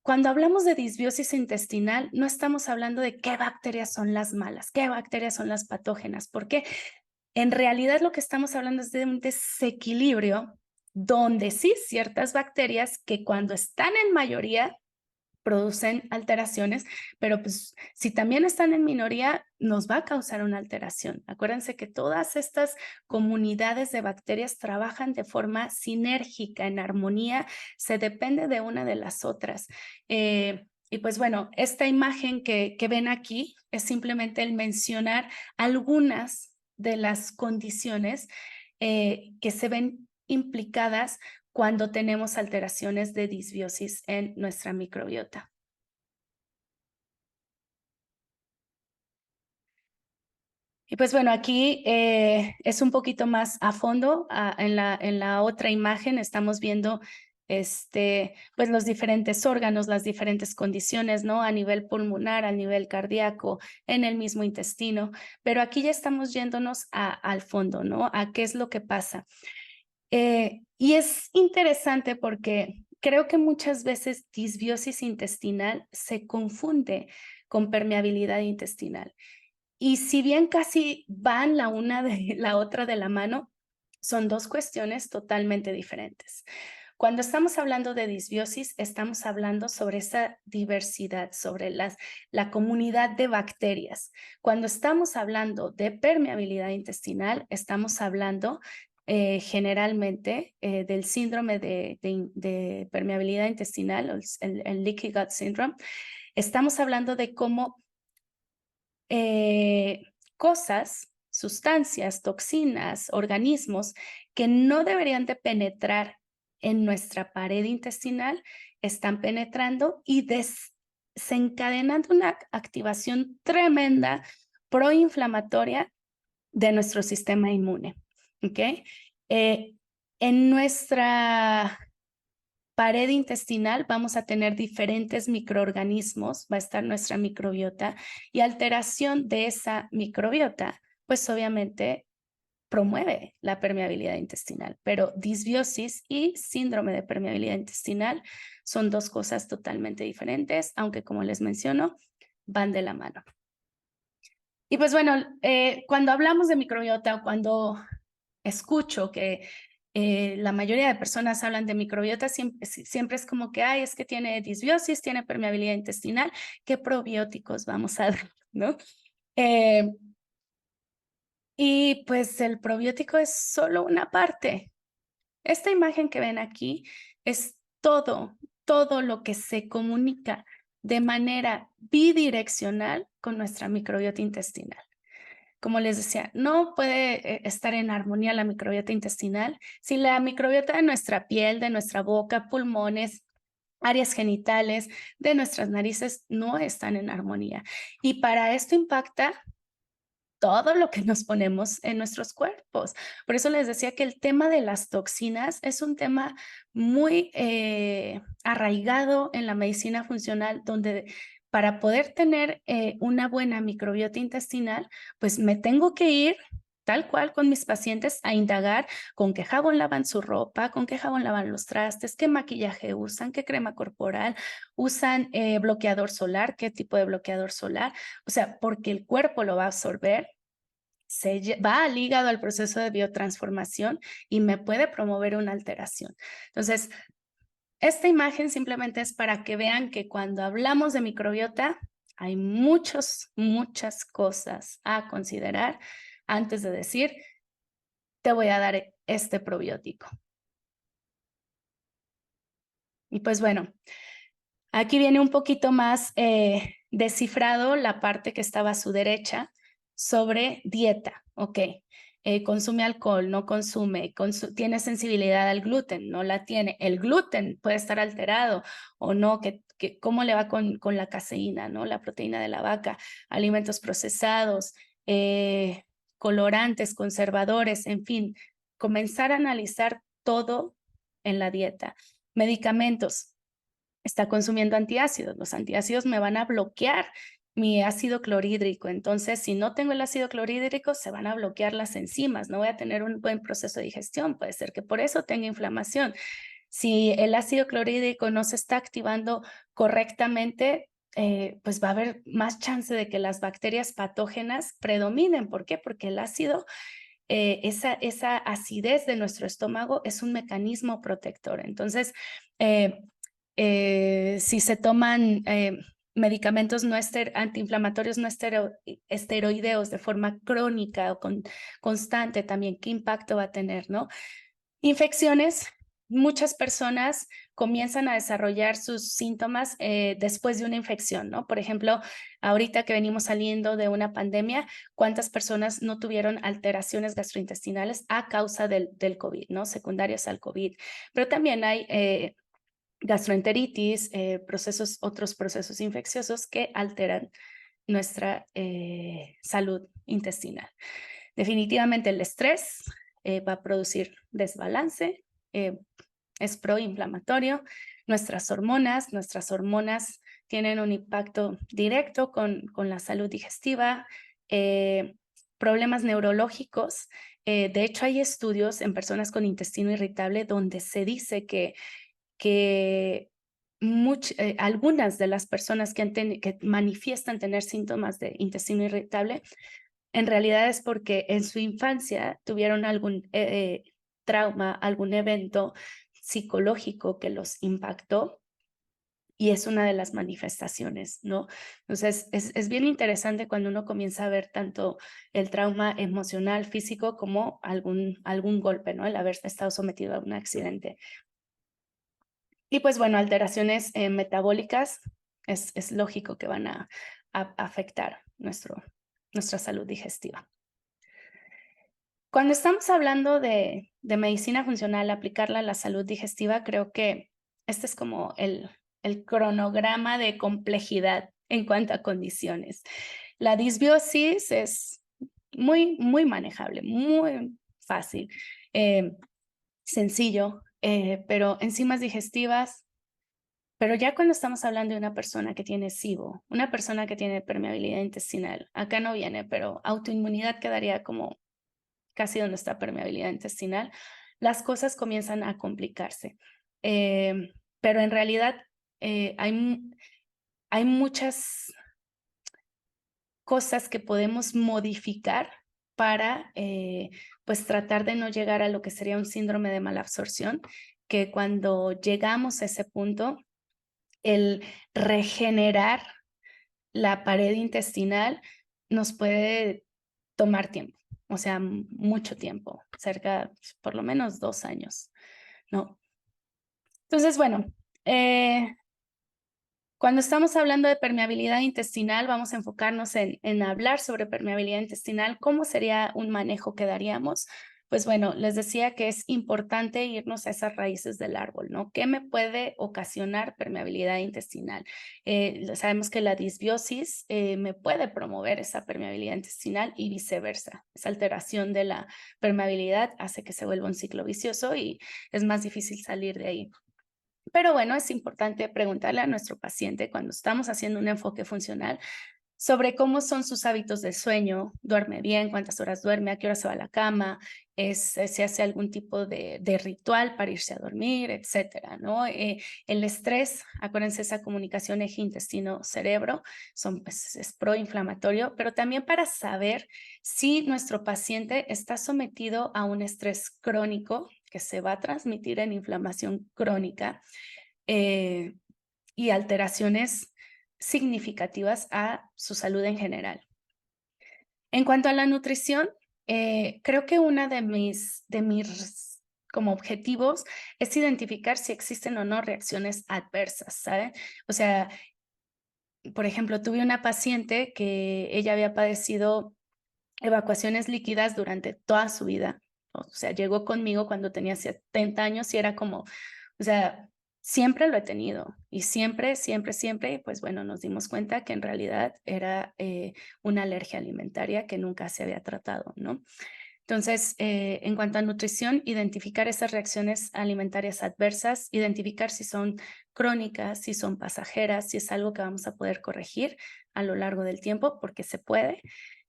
cuando hablamos de disbiosis intestinal, no estamos hablando de qué bacterias son las malas, qué bacterias son las patógenas, porque en realidad lo que estamos hablando es de un desequilibrio donde sí ciertas bacterias que cuando están en mayoría producen alteraciones, pero pues si también están en minoría nos va a causar una alteración. Acuérdense que todas estas comunidades de bacterias trabajan de forma sinérgica, en armonía, se depende de una de las otras. Y pues bueno, esta imagen que ven aquí es simplemente el mencionar algunas de las condiciones que se ven implicadas cuando tenemos alteraciones de disbiosis en nuestra microbiota. Y pues bueno, aquí es un poquito más a fondo. En la otra imagen estamos viendo pues los diferentes órganos, las diferentes condiciones, ¿no? A nivel pulmonar, a nivel cardíaco, en el mismo intestino. Pero aquí ya estamos yéndonos al fondo, ¿no? A qué es lo que pasa. Y es interesante porque creo que muchas veces disbiosis intestinal se confunde con permeabilidad intestinal. Y si bien casi van la una de la otra de la mano, son dos cuestiones totalmente diferentes. Cuando estamos hablando de disbiosis, estamos hablando sobre esa diversidad, sobre la comunidad de bacterias. Cuando estamos hablando de permeabilidad intestinal, estamos hablando generalmente del síndrome de permeabilidad intestinal, o el Leaky Gut Syndrome. Estamos hablando de cómo cosas, sustancias, toxinas, organismos que no deberían de penetrar en nuestra pared intestinal están penetrando y desencadenando una activación tremenda proinflamatoria de nuestro sistema inmune. ¿Ok? En nuestra pared intestinal vamos a tener diferentes microorganismos, va a estar nuestra microbiota y alteración de esa microbiota, pues obviamente promueve la permeabilidad intestinal, pero disbiosis y síndrome de permeabilidad intestinal son dos cosas totalmente diferentes, aunque como les menciono, van de la mano. Y pues bueno, cuando hablamos de microbiota o cuando escucho que la mayoría de personas hablan de microbiota, siempre es como que, ay, es que tiene disbiosis, tiene permeabilidad intestinal, ¿qué probióticos vamos a dar? ¿No? Y pues el probiótico es solo una parte. Esta imagen que ven aquí es todo lo que se comunica de manera bidireccional con nuestra microbiota intestinal. Como les decía, no puede estar en armonía la microbiota intestinal si la microbiota de nuestra piel, de nuestra boca, pulmones, áreas genitales, de nuestras narices no están en armonía. Y para esto impacta todo lo que nos ponemos en nuestros cuerpos. Por eso les decía que el tema de las toxinas es un tema muy arraigado en la medicina funcional, donde para poder tener una buena microbiota intestinal, pues me tengo que ir tal cual con mis pacientes a indagar con qué jabón lavan su ropa, con qué jabón lavan los trastes, qué maquillaje usan, qué crema corporal, usan bloqueador solar, qué tipo de bloqueador solar. O sea, porque el cuerpo lo va a absorber, va al hígado al proceso de biotransformación y me puede promover una alteración. Entonces, esta imagen simplemente es para que vean que cuando hablamos de microbiota, hay muchas cosas a considerar antes de decir, te voy a dar este probiótico. Y pues bueno, aquí viene un poquito más descifrado la parte que estaba a su derecha sobre dieta. Ok, consume alcohol, no consume, tiene sensibilidad al gluten, no la tiene. El gluten puede estar alterado o no, cómo le va con la caseína, ¿no? La proteína de la vaca, alimentos procesados, colorantes, conservadores, en fin, comenzar a analizar todo en la dieta. Medicamentos. Está consumiendo antiácidos. Los antiácidos me van a bloquear mi ácido clorhídrico. Entonces, si no tengo el ácido clorhídrico, se van a bloquear las enzimas. No voy a tener un buen proceso de digestión. Puede ser que por eso tenga inflamación. Si el ácido clorhídrico no se está activando correctamente, pues va a haber más chance de que las bacterias patógenas predominen. ¿Por qué? Porque el ácido, esa acidez de nuestro estómago es un mecanismo protector. Entonces, si se toman medicamentos no antiinflamatorios no esteroideos de forma crónica o constante también, ¿qué impacto va a tener, no? Infecciones. Muchas personas comienzan a desarrollar sus síntomas después de una infección, ¿no? Por ejemplo, ahorita que venimos saliendo de una pandemia, ¿cuántas personas no tuvieron alteraciones gastrointestinales a causa del COVID, ¿no? Secundarias al COVID. Pero también hay gastroenteritis, otros procesos infecciosos que alteran nuestra salud intestinal. Definitivamente el estrés va a producir desbalance, es proinflamatorio. Nuestras hormonas tienen un impacto directo con la salud digestiva, problemas neurológicos. De hecho, hay estudios en personas con intestino irritable donde se dice que algunas de las personas que manifiestan tener síntomas de intestino irritable, en realidad es porque en su infancia tuvieron algún trauma, algún evento psicológico que los impactó y es una de las manifestaciones, ¿no? Entonces, es bien interesante cuando uno comienza a ver tanto el trauma emocional, físico, como algún golpe, ¿no? El haber estado sometido a un accidente. Y pues bueno, alteraciones metabólicas es lógico que van a afectar nuestra salud digestiva. Cuando estamos hablando de medicina funcional, aplicarla a la salud digestiva, creo que este es como el cronograma de complejidad en cuanto a condiciones. La disbiosis es muy manejable, muy fácil, sencillo, pero enzimas digestivas. Pero ya cuando estamos hablando de una persona que tiene SIBO, una persona que tiene permeabilidad intestinal, acá no viene, pero autoinmunidad quedaría como casi donde está permeabilidad intestinal, las cosas comienzan a complicarse. Pero en realidad hay muchas cosas que podemos modificar para pues tratar de no llegar a lo que sería un síndrome de malabsorción, que cuando llegamos a ese punto, el regenerar la pared intestinal nos puede tomar tiempo, o sea, mucho tiempo, cerca, por lo menos 2 años, ¿no? Entonces, bueno, cuando estamos hablando de permeabilidad intestinal, vamos a enfocarnos en hablar sobre permeabilidad intestinal. ¿Cómo sería un manejo que daríamos? Pues bueno, les decía que es importante irnos a esas raíces del árbol, ¿no? ¿Qué me puede ocasionar permeabilidad intestinal? Sabemos que la disbiosis me puede promover esa permeabilidad intestinal y viceversa. Esa alteración de la permeabilidad hace que se vuelva un ciclo vicioso y es más difícil salir de ahí. Pero bueno, es importante preguntarle a nuestro paciente cuando estamos haciendo un enfoque funcional sobre cómo son sus hábitos de sueño, duerme bien, cuántas horas duerme, a qué hora se va a la cama, se hace algún tipo de ritual para irse a dormir, etcétera, ¿no? El estrés, acuérdense, esa comunicación eje intestino-cerebro, pues, es proinflamatorio, pero también para saber si nuestro paciente está sometido a un estrés crónico que se va a transmitir en inflamación crónica y alteraciones significativas a su salud en general. En cuanto a la nutrición, creo que una de mis como objetivos es identificar si existen o no reacciones adversas, ¿saben? O sea, por ejemplo, tuve una paciente que ella había padecido evacuaciones líquidas durante toda su vida. O sea, llegó conmigo cuando tenía 70 años y era como, o sea, siempre lo he tenido y siempre, pues bueno, nos dimos cuenta que en realidad era una alergia alimentaria que nunca se había tratado, ¿no? Entonces, en cuanto a nutrición, identificar esas reacciones alimentarias adversas, identificar si son crónicas, si son pasajeras, si es algo que vamos a poder corregir a lo largo del tiempo, porque se puede.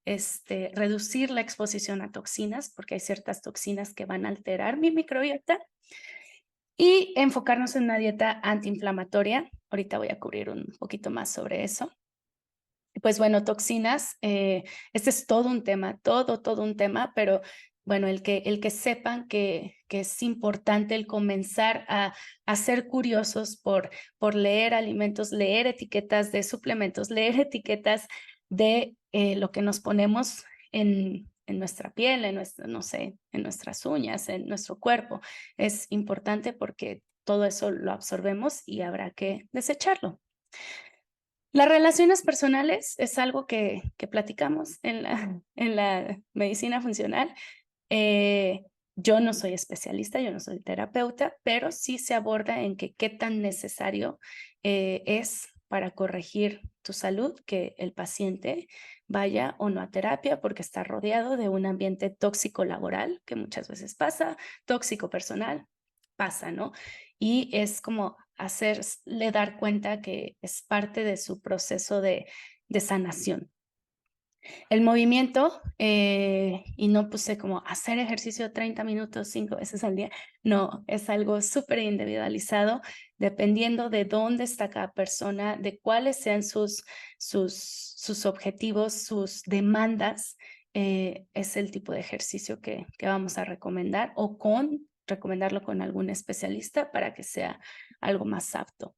Reducir la exposición a toxinas, porque hay ciertas toxinas que van a alterar mi microbiota. Y enfocarnos en una dieta antiinflamatoria. Ahorita voy a cubrir un poquito más sobre eso. Pues bueno, toxinas, este es todo un tema, todo un tema, pero bueno, el que sepan que es importante el comenzar a ser curiosos por leer alimentos, leer etiquetas de suplementos, leer etiquetas de lo que nos ponemos en nuestra piel, no sé, en nuestras uñas, en nuestro cuerpo. Es importante porque todo eso lo absorbemos y habrá que desecharlo. Las relaciones personales es algo que platicamos en la medicina funcional. Yo no soy especialista, yo no soy terapeuta, pero sí se aborda en que qué tan necesario es para corregir tu salud que el paciente vaya o no a terapia porque está rodeado de un ambiente tóxico laboral, que muchas veces pasa, tóxico personal, pasa, ¿no? Y es como hacerle dar cuenta que es parte de su proceso de sanación. El movimiento, y no puse como hacer ejercicio 30 minutos, 5 veces al día, no, es algo súper individualizado, dependiendo de dónde está cada persona, de cuáles sean sus objetivos, sus demandas, es el tipo de ejercicio que vamos a recomendar o recomendarlo con algún especialista para que sea algo más apto.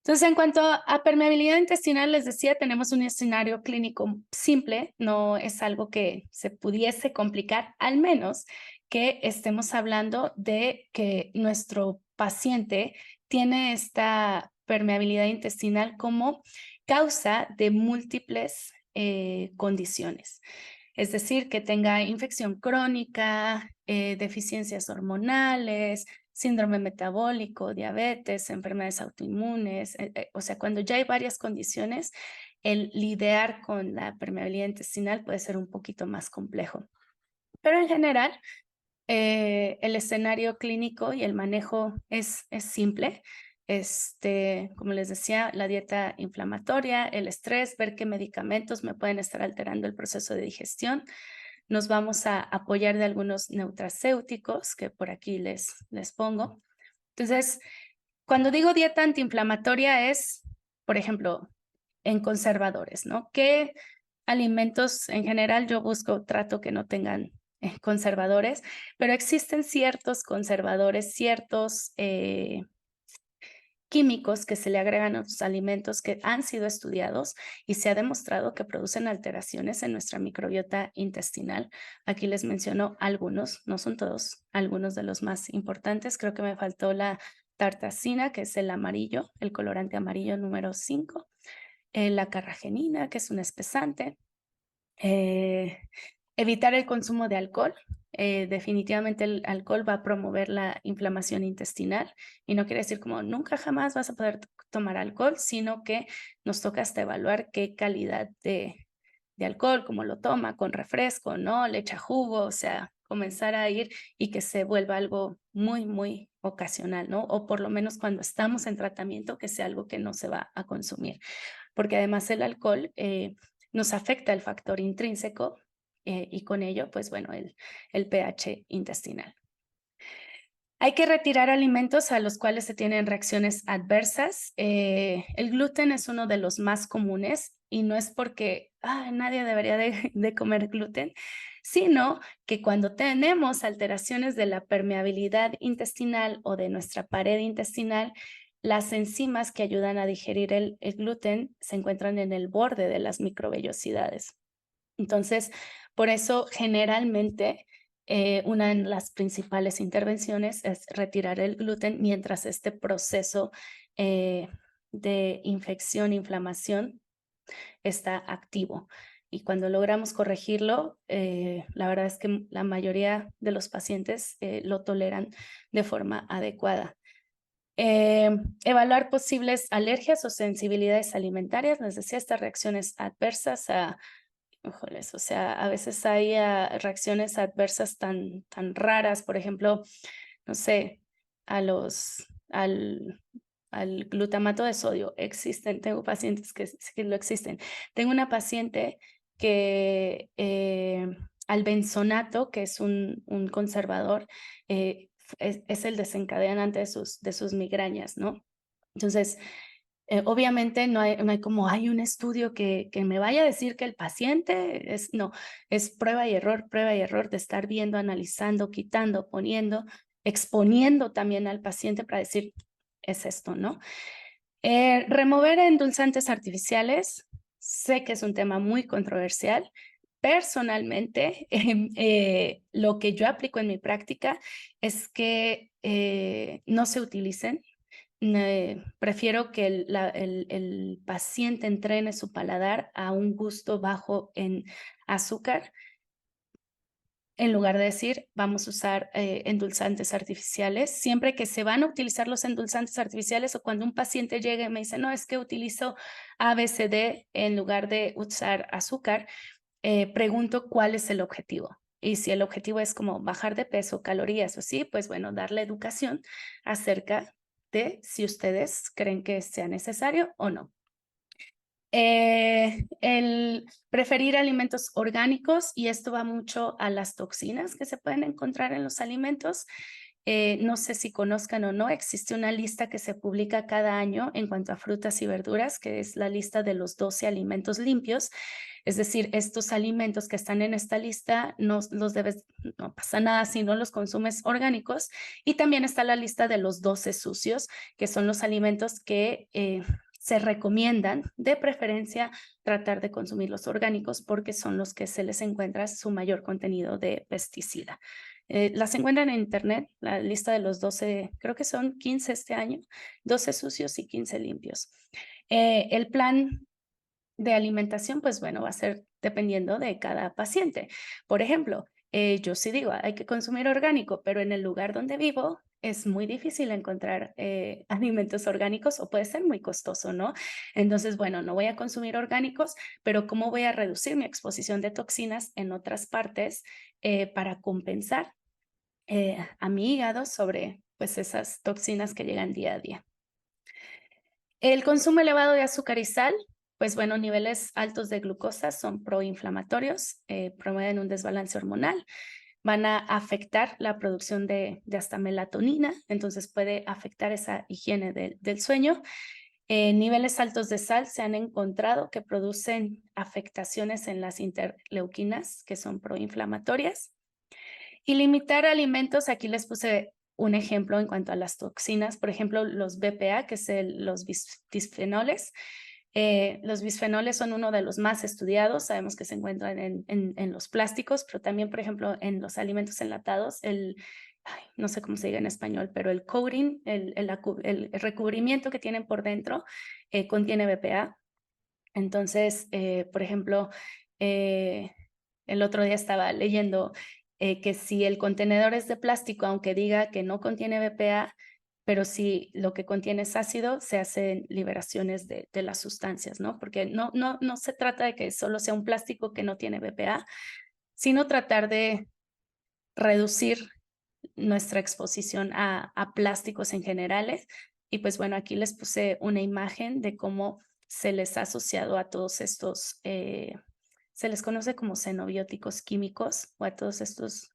Entonces, en cuanto a permeabilidad intestinal, les decía, tenemos un escenario clínico simple, no es algo que se pudiese complicar, al menos que estemos hablando de que nuestro paciente tiene esta permeabilidad intestinal como causa de múltiples condiciones. Es decir, que tenga infección crónica, deficiencias hormonales, síndrome metabólico, diabetes, enfermedades autoinmunes, o sea, cuando ya hay varias condiciones, el lidiar con la permeabilidad intestinal puede ser un poquito más complejo. Pero en general, el escenario clínico y el manejo es simple. Como les decía, la dieta inflamatoria, el estrés, ver qué medicamentos me pueden estar alterando el proceso de digestión. Nos vamos a apoyar de algunos nutracéuticos que por aquí les pongo. Entonces, cuando digo dieta antiinflamatoria es, por ejemplo, en conservadores, ¿no? ¿Qué alimentos en general yo trato que no tengan conservadores, pero existen ciertos conservadores, ciertos químicos que se le agregan a los alimentos que han sido estudiados y se ha demostrado que producen alteraciones en nuestra microbiota intestinal. Aquí les menciono algunos, no son todos, algunos de los más importantes. Creo que me faltó la tartacina, que es el amarillo, el colorante amarillo número 5, la carragenina, que es un espesante, evitar el consumo de alcohol. Definitivamente el alcohol va a promover la inflamación intestinal y no quiere decir como nunca jamás vas a poder tomar alcohol, sino que nos toca hasta evaluar qué calidad de alcohol, cómo lo toma, con refresco, ¿no? Le echa jugo, o sea, comenzar a ir y que se vuelva algo muy, muy ocasional, ¿no? O por lo menos cuando estamos en tratamiento, que sea algo que no se va a consumir. Porque además el alcohol nos afecta el factor intrínseco y con ello, pues bueno, el pH intestinal. Hay que retirar alimentos a los cuales se tienen reacciones adversas. El gluten es uno de los más comunes y no es porque nadie debería de comer gluten, sino que cuando tenemos alteraciones de la permeabilidad intestinal o de nuestra pared intestinal, las enzimas que ayudan a digerir el gluten se encuentran en el borde de las microvellosidades. Entonces, por eso generalmente una de las principales intervenciones es retirar el gluten mientras este proceso de infección, inflamación está activo. Y cuando logramos corregirlo, la verdad es que la mayoría de los pacientes lo toleran de forma adecuada. Evaluar posibles alergias o sensibilidades alimentarias, les decía, estas reacciones adversas híjoles, o sea, a veces hay reacciones adversas tan raras, por ejemplo, no sé, al glutamato de sodio. Tengo pacientes que lo existen. Tengo una paciente que al benzonato, que es un conservador, es el desencadenante de sus migrañas, ¿no? Entonces, obviamente no hay como hay un estudio que me vaya a decir que el paciente no, es prueba y error de estar viendo, analizando, quitando, poniendo, exponiendo también al paciente para decir, es esto, ¿no? Remover endulzantes artificiales, sé que es un tema muy controversial. Personalmente, lo que yo aplico en mi práctica es que no se utilicen. Prefiero que el paciente entrene su paladar a un gusto bajo en azúcar, en lugar de decir vamos a usar endulzantes artificiales. Siempre que se van a utilizar los endulzantes artificiales o cuando un paciente llega y me dice, no, es que utilizo ABCD en lugar de usar azúcar, pregunto cuál es el objetivo. Y si el objetivo es como bajar de peso, calorías o así, pues bueno, darle educación acerca de si ustedes creen que sea necesario o no. El preferir alimentos orgánicos, y esto va mucho a las toxinas que se pueden encontrar en los alimentos. No sé si conozcan o no, existe una lista que se publica cada año en cuanto a frutas y verduras, que es la lista de los 12 alimentos limpios. Es decir, estos alimentos que están en esta lista no pasa nada si no los consumes orgánicos. Y también está la lista de los 12 sucios, que son los alimentos que se recomiendan, de preferencia, tratar de consumir los orgánicos porque son los que se les encuentra su mayor contenido de pesticida. Las encuentran en internet, la lista de los 12, creo que son 15 este año, 12 sucios y 15 limpios. El plan de alimentación, pues bueno, va a ser dependiendo de cada paciente. Por ejemplo, yo sí digo, hay que consumir orgánico, pero en el lugar donde vivo es muy difícil encontrar alimentos orgánicos o puede ser muy costoso, ¿no? Entonces, bueno, no voy a consumir orgánicos, pero ¿cómo voy a reducir mi exposición de toxinas en otras partes para compensar a mi hígado sobre pues esas toxinas que llegan día a día? El consumo elevado de azúcar y sal, pues bueno, niveles altos de glucosa son proinflamatorios, promueven un desbalance hormonal, van a afectar la producción de hasta melatonina, entonces puede afectar esa higiene del sueño. Niveles altos de sal se han encontrado que producen afectaciones en las interleuquinas, que son proinflamatorias. Y limitar alimentos, aquí les puse un ejemplo en cuanto a las toxinas, por ejemplo, los BPA, que es los bisfenoles. Los bisfenoles son uno de los más estudiados, sabemos que se encuentran en los plásticos, pero también, por ejemplo, en los alimentos enlatados, no sé cómo se diga en español, pero el coating, el recubrimiento que tienen por dentro, contiene BPA. Entonces, por ejemplo, el otro día estaba leyendo que si el contenedor es de plástico, aunque diga que no contiene BPA, pero si lo que contiene es ácido, se hacen liberaciones de las sustancias, ¿no? Porque no se trata de que solo sea un plástico que no tiene BPA, sino tratar de reducir nuestra exposición a plásticos en generales. Y pues bueno, aquí les puse una imagen de cómo se les ha asociado a todos estos, se les conoce como xenobióticos químicos o a todos estos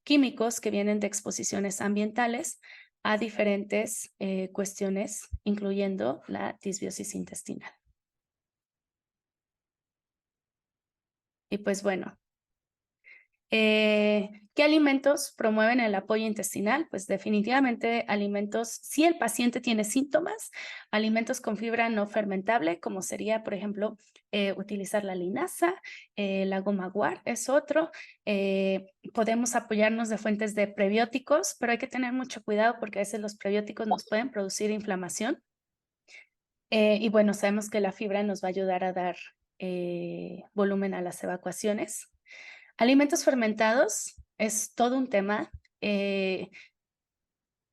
químicos que vienen de exposiciones ambientales a diferentes cuestiones, incluyendo la disbiosis intestinal. Y pues bueno, ¿qué alimentos promueven el apoyo intestinal? Pues definitivamente alimentos, si el paciente tiene síntomas, alimentos con fibra no fermentable, como sería, por ejemplo, utilizar la linaza, la goma guar es otro. Podemos apoyarnos de fuentes de prebióticos, pero hay que tener mucho cuidado porque a veces los prebióticos nos pueden producir inflamación. Y bueno, sabemos que la fibra nos va a ayudar a dar volumen a las evacuaciones. Alimentos fermentados es todo un tema.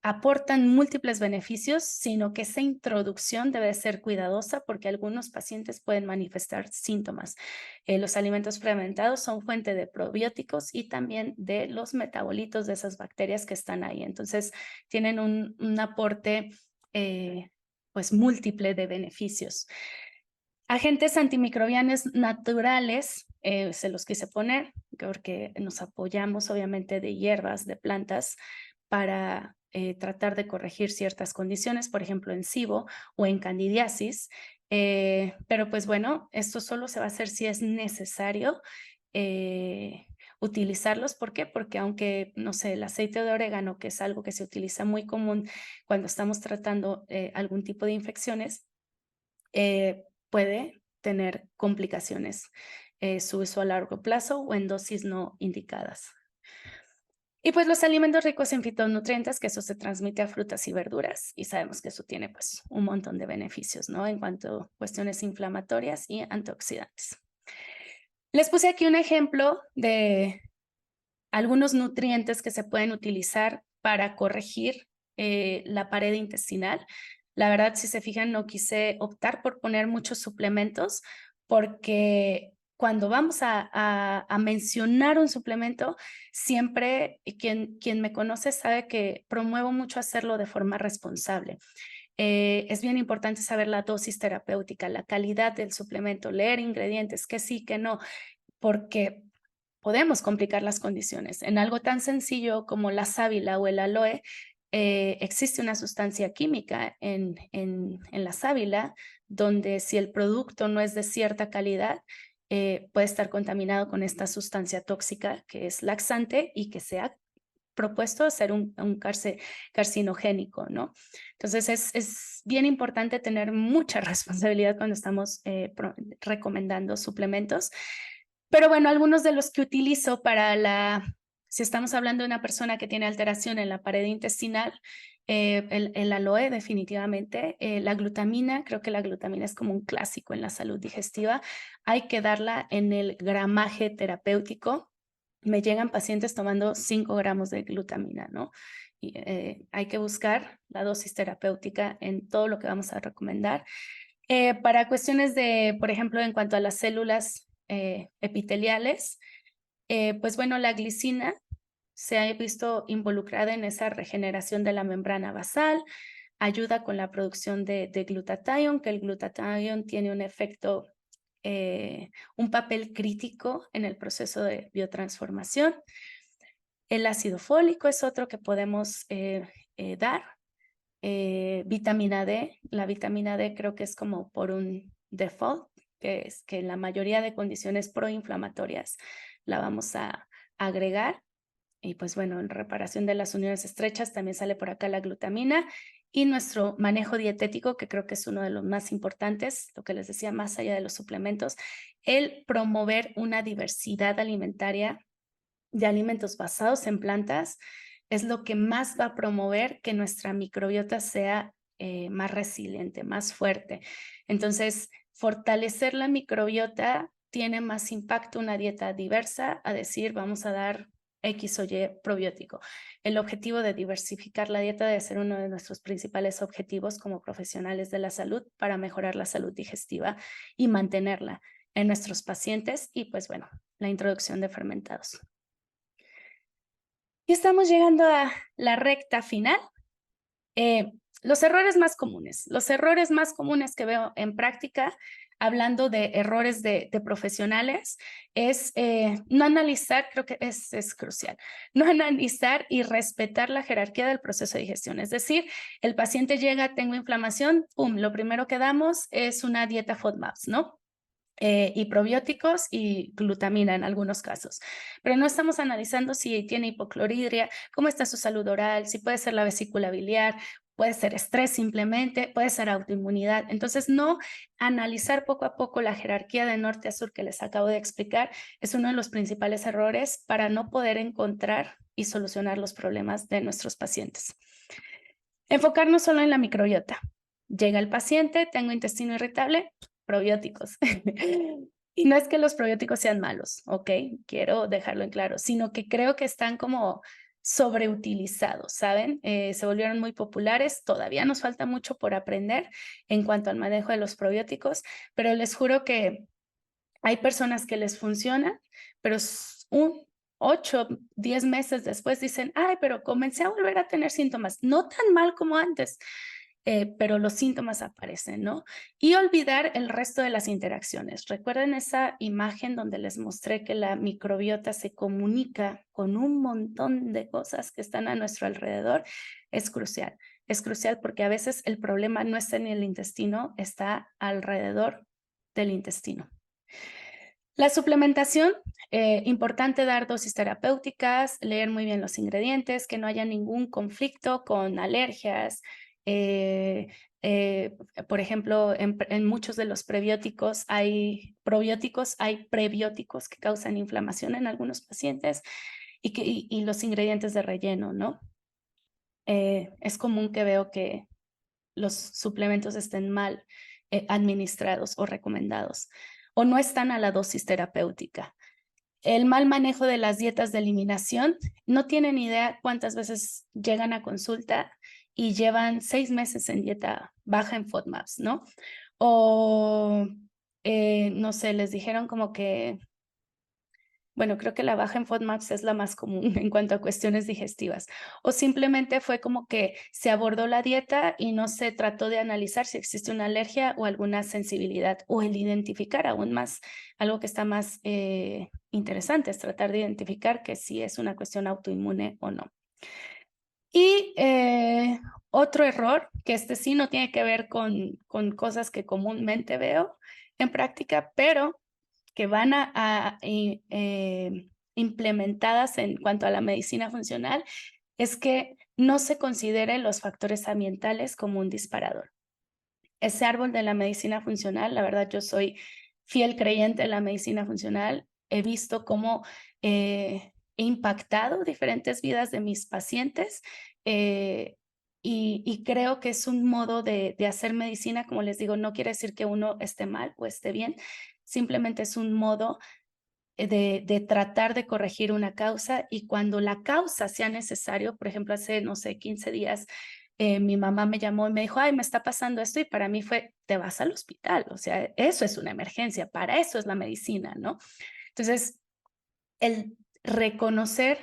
Aportan múltiples beneficios, sino que esa introducción debe ser cuidadosa porque algunos pacientes pueden manifestar síntomas. Los alimentos fermentados son fuente de probióticos y también de los metabolitos de esas bacterias que están ahí. Entonces, tienen un aporte pues múltiple de beneficios. Agentes antimicrobianos naturales, se los quise poner porque nos apoyamos obviamente de hierbas, de plantas, para tratar de corregir ciertas condiciones, por ejemplo en SIBO o en candidiasis. Pero pues bueno, esto solo se va a hacer si es necesario utilizarlos. ¿Por qué? Porque aunque, no sé, el aceite de orégano, que es algo que se utiliza muy común cuando estamos tratando algún tipo de infecciones, puede tener complicaciones, su uso a largo plazo o en dosis no indicadas. Y pues los alimentos ricos en fitonutrientes, que eso se transmite a frutas y verduras, y sabemos que eso tiene pues un montón de beneficios, ¿no? En cuanto a cuestiones inflamatorias y antioxidantes. Les puse aquí un ejemplo de algunos nutrientes que se pueden utilizar para corregir la pared intestinal. La verdad, si se fijan, no quise optar por poner muchos suplementos porque cuando vamos a mencionar un suplemento, siempre quien me conoce sabe que promuevo mucho hacerlo de forma responsable. Es bien importante saber la dosis terapéutica, la calidad del suplemento, leer ingredientes, que sí, que no, porque podemos complicar las condiciones. En algo tan sencillo como la sábila o el aloe, existe una sustancia química en la sábila donde si el producto no es de cierta calidad, puede estar contaminado con esta sustancia tóxica que es laxante y que se ha propuesto ser un carcinogénico, ¿no? Entonces es bien importante tener mucha responsabilidad cuando estamos recomendando suplementos. Pero bueno, algunos de los que utilizo si estamos hablando de una persona que tiene alteración en la pared intestinal, el aloe definitivamente, la glutamina, creo que la glutamina es como un clásico en la salud digestiva, hay que darla en el gramaje terapéutico. Me llegan pacientes tomando 5 gramos de glutamina, ¿no? Y, hay que buscar la dosis terapéutica en todo lo que vamos a recomendar. Para cuestiones de, por ejemplo, en cuanto a las células epiteliales, pues bueno, la glicina se ha visto involucrada en esa regeneración de la membrana basal, ayuda con la producción de glutatión, que el glutatión tiene un efecto, un papel crítico en el proceso de biotransformación. El ácido fólico es otro que podemos dar. Vitamina D, la vitamina D creo que es como por un default, que es que en la mayoría de condiciones proinflamatorias la vamos a agregar. Y pues bueno, en reparación de las uniones estrechas también sale por acá la glutamina y nuestro manejo dietético, que creo que es uno de los más importantes, lo que les decía, más allá de los suplementos, el promover una diversidad alimentaria de alimentos basados en plantas es lo que más va a promover que nuestra microbiota sea más resiliente, más fuerte. Entonces, fortalecer la microbiota tiene más impacto una dieta diversa a decir, vamos a dar X o Y probiótico. El objetivo de diversificar la dieta debe ser uno de nuestros principales objetivos como profesionales de la salud para mejorar la salud digestiva y mantenerla en nuestros pacientes y pues bueno, la introducción de fermentados. Y estamos llegando a la recta final. Los errores más comunes que veo en práctica, hablando de errores de profesionales, es no analizar, creo que es crucial, no analizar y respetar la jerarquía del proceso de digestión. Es decir, el paciente llega, tengo inflamación, pum, lo primero que damos es una dieta FODMAPs, ¿no? Y probióticos y glutamina en algunos casos. Pero no estamos analizando si tiene hipocloridria, cómo está su salud oral, si puede ser la vesícula biliar, puede ser estrés simplemente, puede ser autoinmunidad. Entonces, no analizar poco a poco la jerarquía de norte a sur que les acabo de explicar es uno de los principales errores para no poder encontrar y solucionar los problemas de nuestros pacientes. Enfocarnos solo en la microbiota. Llega el paciente, tengo intestino irritable, probióticos. Y no es que los probióticos sean malos, ¿ok? Quiero dejarlo en claro, sino que creo que están como sobreutilizados, ¿saben? Se volvieron muy populares, todavía nos falta mucho por aprender en cuanto al manejo de los probióticos, pero les juro que hay personas que les funcionan, pero 8, 10 meses después dicen, ay, pero comencé a volver a tener síntomas, no tan mal como antes, pero los síntomas aparecen, ¿no? Y olvidar el resto de las interacciones. Recuerden esa imagen donde les mostré que la microbiota se comunica con un montón de cosas que están a nuestro alrededor. Es crucial. Es crucial porque a veces el problema no está en el intestino, está alrededor del intestino. La suplementación, importante dar dosis terapéuticas, leer muy bien los ingredientes, que no haya ningún conflicto con alergias. eh, eh, por ejemplo, en muchos de los prebióticos hay probióticos, hay prebióticos que causan inflamación en algunos pacientes y los ingredientes de relleno, ¿no? Es común que veo que los suplementos estén mal administrados o recomendados o no están a la dosis terapéutica. El mal manejo de las dietas de eliminación, no tienen idea cuántas veces llegan a consulta y llevan 6 meses en dieta baja en FODMAPs, ¿no? O, no sé, les dijeron como que Bueno, creo que la baja en FODMAPs es la más común en cuanto a cuestiones digestivas. O simplemente fue como que se abordó la dieta y no se trató de analizar si existe una alergia o alguna sensibilidad, o el identificar aún más, algo que está más interesante es tratar de identificar que si es una cuestión autoinmune o no. Y otro error, que este sí no tiene que ver con cosas que comúnmente veo en práctica, pero que van implementadas en cuanto a la medicina funcional, es que no se consideren los factores ambientales como un disparador. Ese árbol de la medicina funcional, la verdad yo soy fiel creyente en la medicina funcional, he visto cómo he impactado diferentes vidas de mis pacientes eh, y creo que es un modo de hacer medicina, como les digo, no quiere decir que uno esté mal o esté bien, simplemente es un modo de tratar de corregir una causa y cuando la causa sea necesario, por ejemplo, hace, no sé, 15 días, mi mamá me llamó y me dijo, ay, me está pasando esto y para mí fue, te vas al hospital, o sea, eso es una emergencia, para eso es la medicina, ¿no? Entonces, el reconocer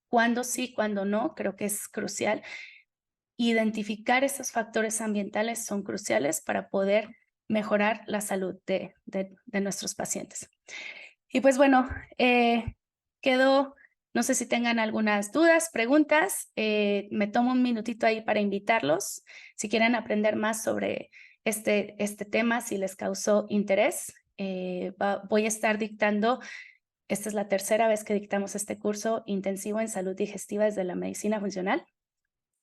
cuándo sí, cuándo no, creo que es crucial. Identificar esos factores ambientales son cruciales para poder mejorar la salud de nuestros pacientes. Y pues bueno, quedó, no sé si tengan algunas dudas, preguntas, me tomo un minutito ahí para invitarlos, si quieren aprender más sobre este tema, si les causó interés, voy a estar dictando, esta es la tercera vez que dictamos este curso intensivo en salud digestiva desde la medicina funcional,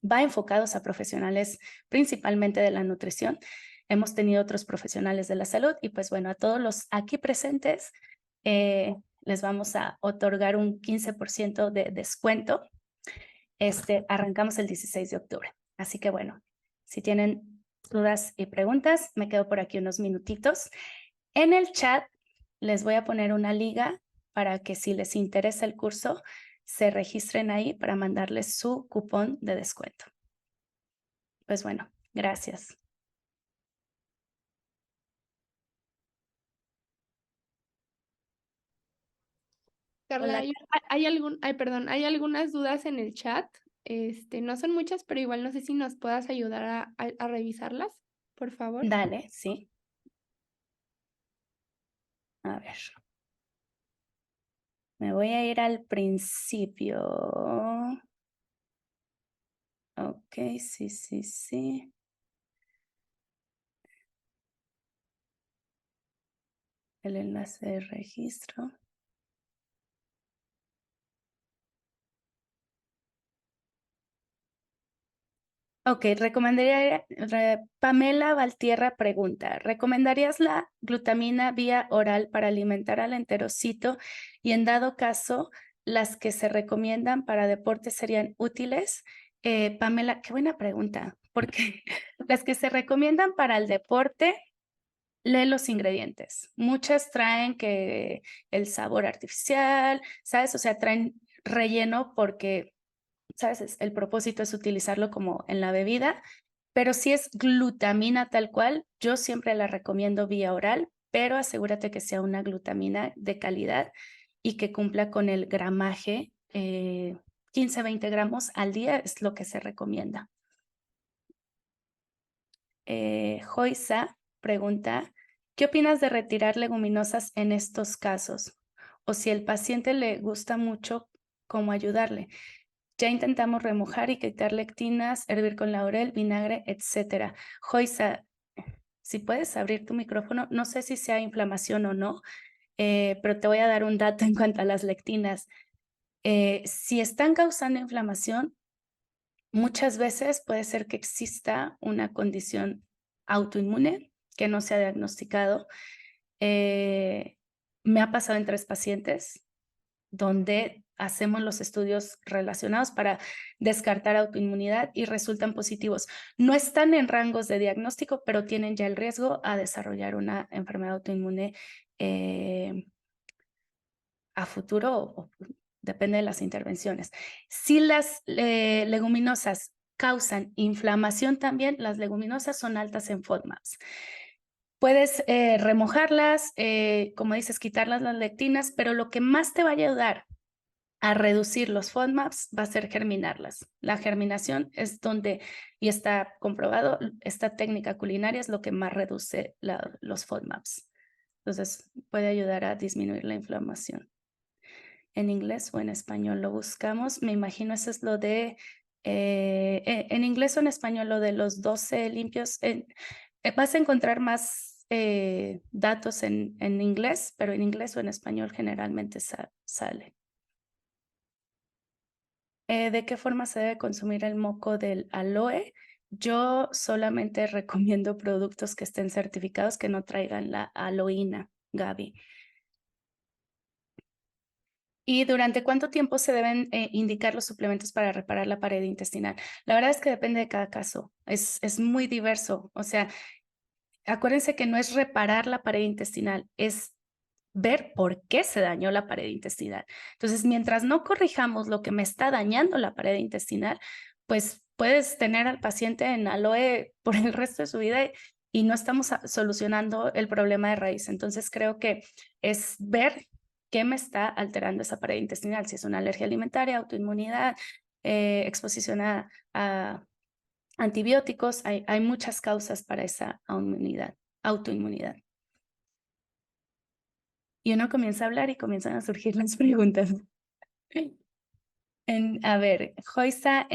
va enfocados a profesionales principalmente de la nutrición, hemos tenido otros profesionales de la salud y pues bueno, a todos los aquí presentes, les vamos a otorgar un 15% de descuento. Arrancamos el 16 de octubre. Así que bueno, si tienen dudas y preguntas, me quedo por aquí unos minutitos. En el chat les voy a poner una liga para que si les interesa el curso, se registren ahí para mandarles su cupón de descuento. Pues bueno, gracias. Carla, Hola. hay algunas dudas en el chat. No son muchas, pero igual no sé si nos puedas ayudar a revisarlas, por favor. Dale, sí. A ver. Me voy a ir al principio. Ok, sí, sí, sí. El enlace de registro. Ok, Pamela Valtierra pregunta, ¿recomendarías la glutamina vía oral para alimentar al enterocito y en dado caso las que se recomiendan para deporte serían útiles? Pamela, qué buena pregunta, porque las que se recomiendan para el deporte, lee los ingredientes. Muchas traen que el sabor artificial, ¿sabes? O sea, traen relleno porque ¿sabes? El propósito es utilizarlo como en la bebida, pero si es glutamina tal cual, yo siempre la recomiendo vía oral, pero asegúrate que sea una glutamina de calidad y que cumpla con el gramaje. 15-20 gramos al día es lo que se recomienda. Joisa pregunta, ¿qué opinas de retirar leguminosas en estos casos? O si el paciente le gusta mucho, ¿cómo ayudarle? Ya intentamos remojar y quitar lectinas, hervir con laurel, vinagre, etcétera. Joisa, si puedes abrir tu micrófono, no sé si sea inflamación o no, pero te voy a dar un dato en cuanto a las lectinas. Si están causando inflamación, muchas veces puede ser que exista una condición autoinmune que no se ha diagnosticado. Me ha pasado en 3 pacientes donde hacemos los estudios relacionados para descartar autoinmunidad y resultan positivos. No están en rangos de diagnóstico, pero tienen ya el riesgo a desarrollar una enfermedad autoinmune a futuro, depende de las intervenciones. Si las leguminosas causan inflamación también, las leguminosas son altas en FODMAPs. Puedes remojarlas, como dices, quitarlas las lectinas, pero lo que más te va a ayudar a reducir los FODMAPs va a ser germinarlas. La germinación es donde, y está comprobado, esta técnica culinaria es lo que más reduce los FODMAPs. Entonces, puede ayudar a disminuir la inflamación. En inglés o en español lo buscamos. Me imagino eso es lo de, en inglés o en español, lo de los 12 limpios. Vas a encontrar más datos en inglés, pero en inglés o en español generalmente sale. ¿De qué forma se debe consumir el moco del aloe? Yo solamente recomiendo productos que estén certificados que no traigan la aloína, Gaby. ¿Y durante cuánto tiempo se deben indicar los suplementos para reparar la pared intestinal? La verdad es que depende de cada caso. Es muy diverso. O sea, acuérdense que no es reparar la pared intestinal, es ver por qué se dañó la pared intestinal. Entonces, mientras no corrijamos lo que me está dañando la pared intestinal, pues puedes tener al paciente en aloe por el resto de su vida y no estamos solucionando el problema de raíz. Entonces, creo que es ver qué me está alterando esa pared intestinal, si es una alergia alimentaria, autoinmunidad, exposición a antibióticos. Hay muchas causas para esa autoinmunidad. Y uno comienza a hablar y comienzan a surgir las preguntas. A ver, Joysa,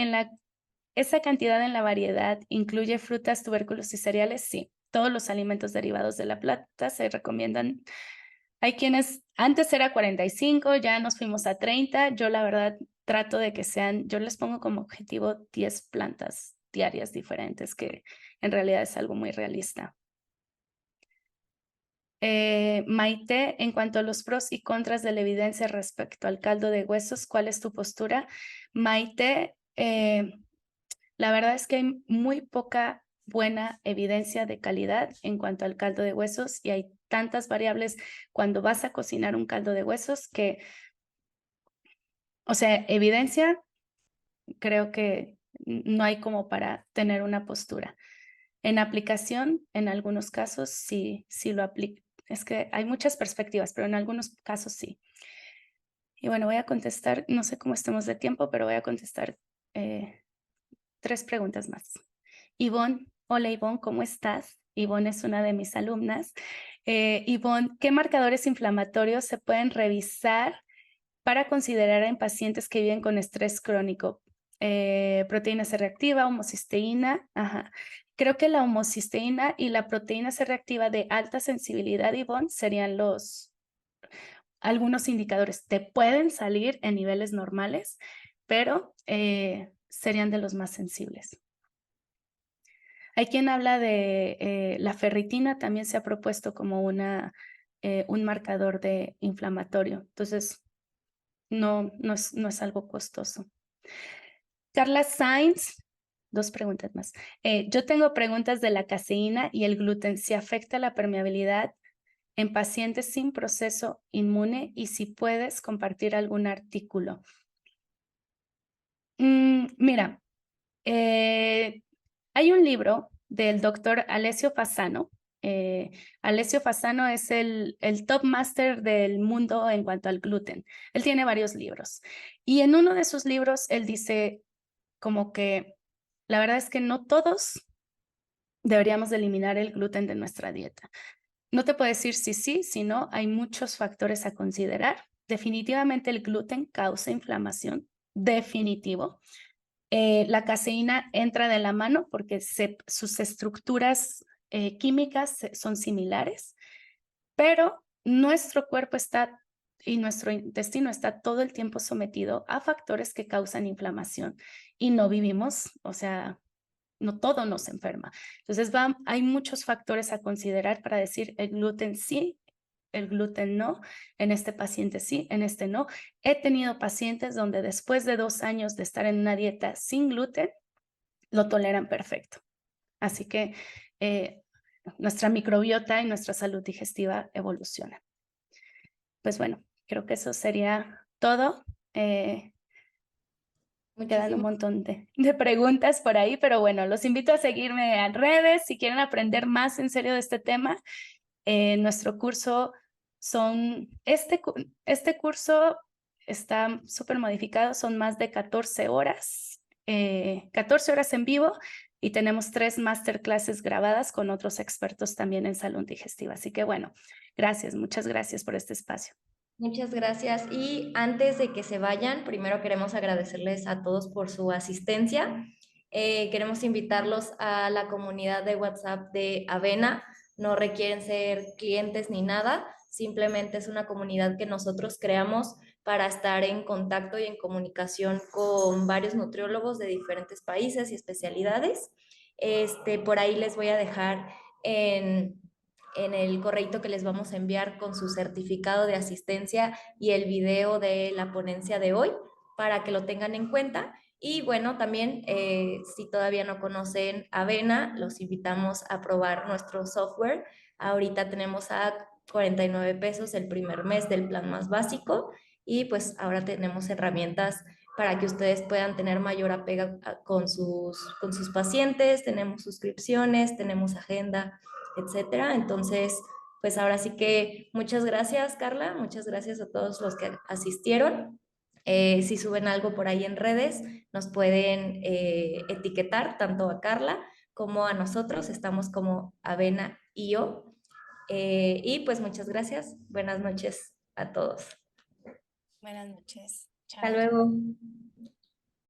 ¿esa cantidad en la variedad incluye frutas, tubérculos y cereales? Sí, todos los alimentos derivados de la planta se recomiendan. Hay quienes, antes era 45, ya nos fuimos a 30. Yo la verdad trato de que sean, yo les pongo como objetivo 10 plantas diarias diferentes, que en realidad es algo muy realista. Maite, en cuanto a los pros y contras de la evidencia respecto al caldo de huesos, ¿cuál es tu postura? Maite, la verdad es que hay muy poca buena evidencia de calidad en cuanto al caldo de huesos y hay tantas variables cuando vas a cocinar un caldo de huesos que, o sea, evidencia, creo que no hay como para tener una postura. En aplicación, en algunos casos sí lo aplica. Es que hay muchas perspectivas, pero en algunos casos sí. Y bueno, voy a contestar, no sé cómo estemos de tiempo, pero voy a contestar 3 preguntas más. Ivonne, hola Ivonne, ¿cómo estás? Ivonne es una de mis alumnas. Ivonne, ¿qué marcadores inflamatorios se pueden revisar para considerar en pacientes que viven con estrés crónico? Proteína C reactiva, homocisteína. Ajá. Creo que la homocisteína y la proteína C reactiva de alta sensibilidad, Ivonne, serían algunos indicadores. Te pueden salir en niveles normales, pero serían de los más sensibles. Hay quien habla de la ferritina, también se ha propuesto como un marcador de inflamatorio. Entonces, no es algo costoso. Carla Sainz, 2 preguntas más. Yo tengo preguntas de la caseína y el gluten, si afecta la permeabilidad en pacientes sin proceso inmune y si puedes compartir algún artículo. Mira, hay un libro del doctor Alessio Fasano. Alessio Fasano es el top master del mundo en cuanto al gluten. Él tiene varios libros y en uno de sus libros él dice como que la verdad es que no todos deberíamos de eliminar el gluten de nuestra dieta. No te puedo decir si sí, si no, hay muchos factores a considerar. Definitivamente el gluten causa inflamación, definitivo. La caseína entra de la mano porque sus estructuras químicas son similares, pero nuestro cuerpo y nuestro intestino está todo el tiempo sometido a factores que causan inflamación y no vivimos, o sea, no todo nos enferma. Entonces, hay muchos factores a considerar para decir el gluten sí, el gluten no, en este paciente sí, en este no. He tenido pacientes donde después de 2 años de estar en una dieta sin gluten, lo toleran perfecto. Así que nuestra microbiota y nuestra salud digestiva evoluciona. Pues bueno, creo que eso sería todo. Quedan un Muchísimas montón de preguntas por ahí, pero bueno, los invito a seguirme en redes si quieren aprender más en serio de este tema. Nuestro curso este curso está súper modificado, son más de 14 horas, 14 horas en vivo y tenemos 3 masterclasses grabadas con otros expertos también en salud digestiva. Así que bueno, gracias, muchas gracias por este espacio. Muchas gracias. Y antes de que se vayan, primero queremos agradecerles a todos por su asistencia. Queremos invitarlos a la comunidad de WhatsApp de Avena. No requieren ser clientes ni nada, simplemente es una comunidad que nosotros creamos para estar en contacto y en comunicación con varios nutriólogos de diferentes países y especialidades. Por ahí les voy a dejar en el correito que les vamos a enviar con su certificado de asistencia y el video de la ponencia de hoy para que lo tengan en cuenta. Y bueno, también si todavía no conocen Avena, los invitamos a probar nuestro software. Ahorita tenemos a 49 pesos el primer mes del plan más básico y pues ahora tenemos herramientas para que ustedes puedan tener mayor apego con sus pacientes, tenemos suscripciones, tenemos agenda, etcétera. Entonces, pues ahora sí que muchas gracias, Carla, muchas gracias a todos los que asistieron. Si suben algo por ahí en redes, nos pueden etiquetar tanto a Carla como a nosotros, estamos como Avena y yo. Y pues muchas gracias, buenas noches a todos. Buenas noches. Hasta Chao. luego.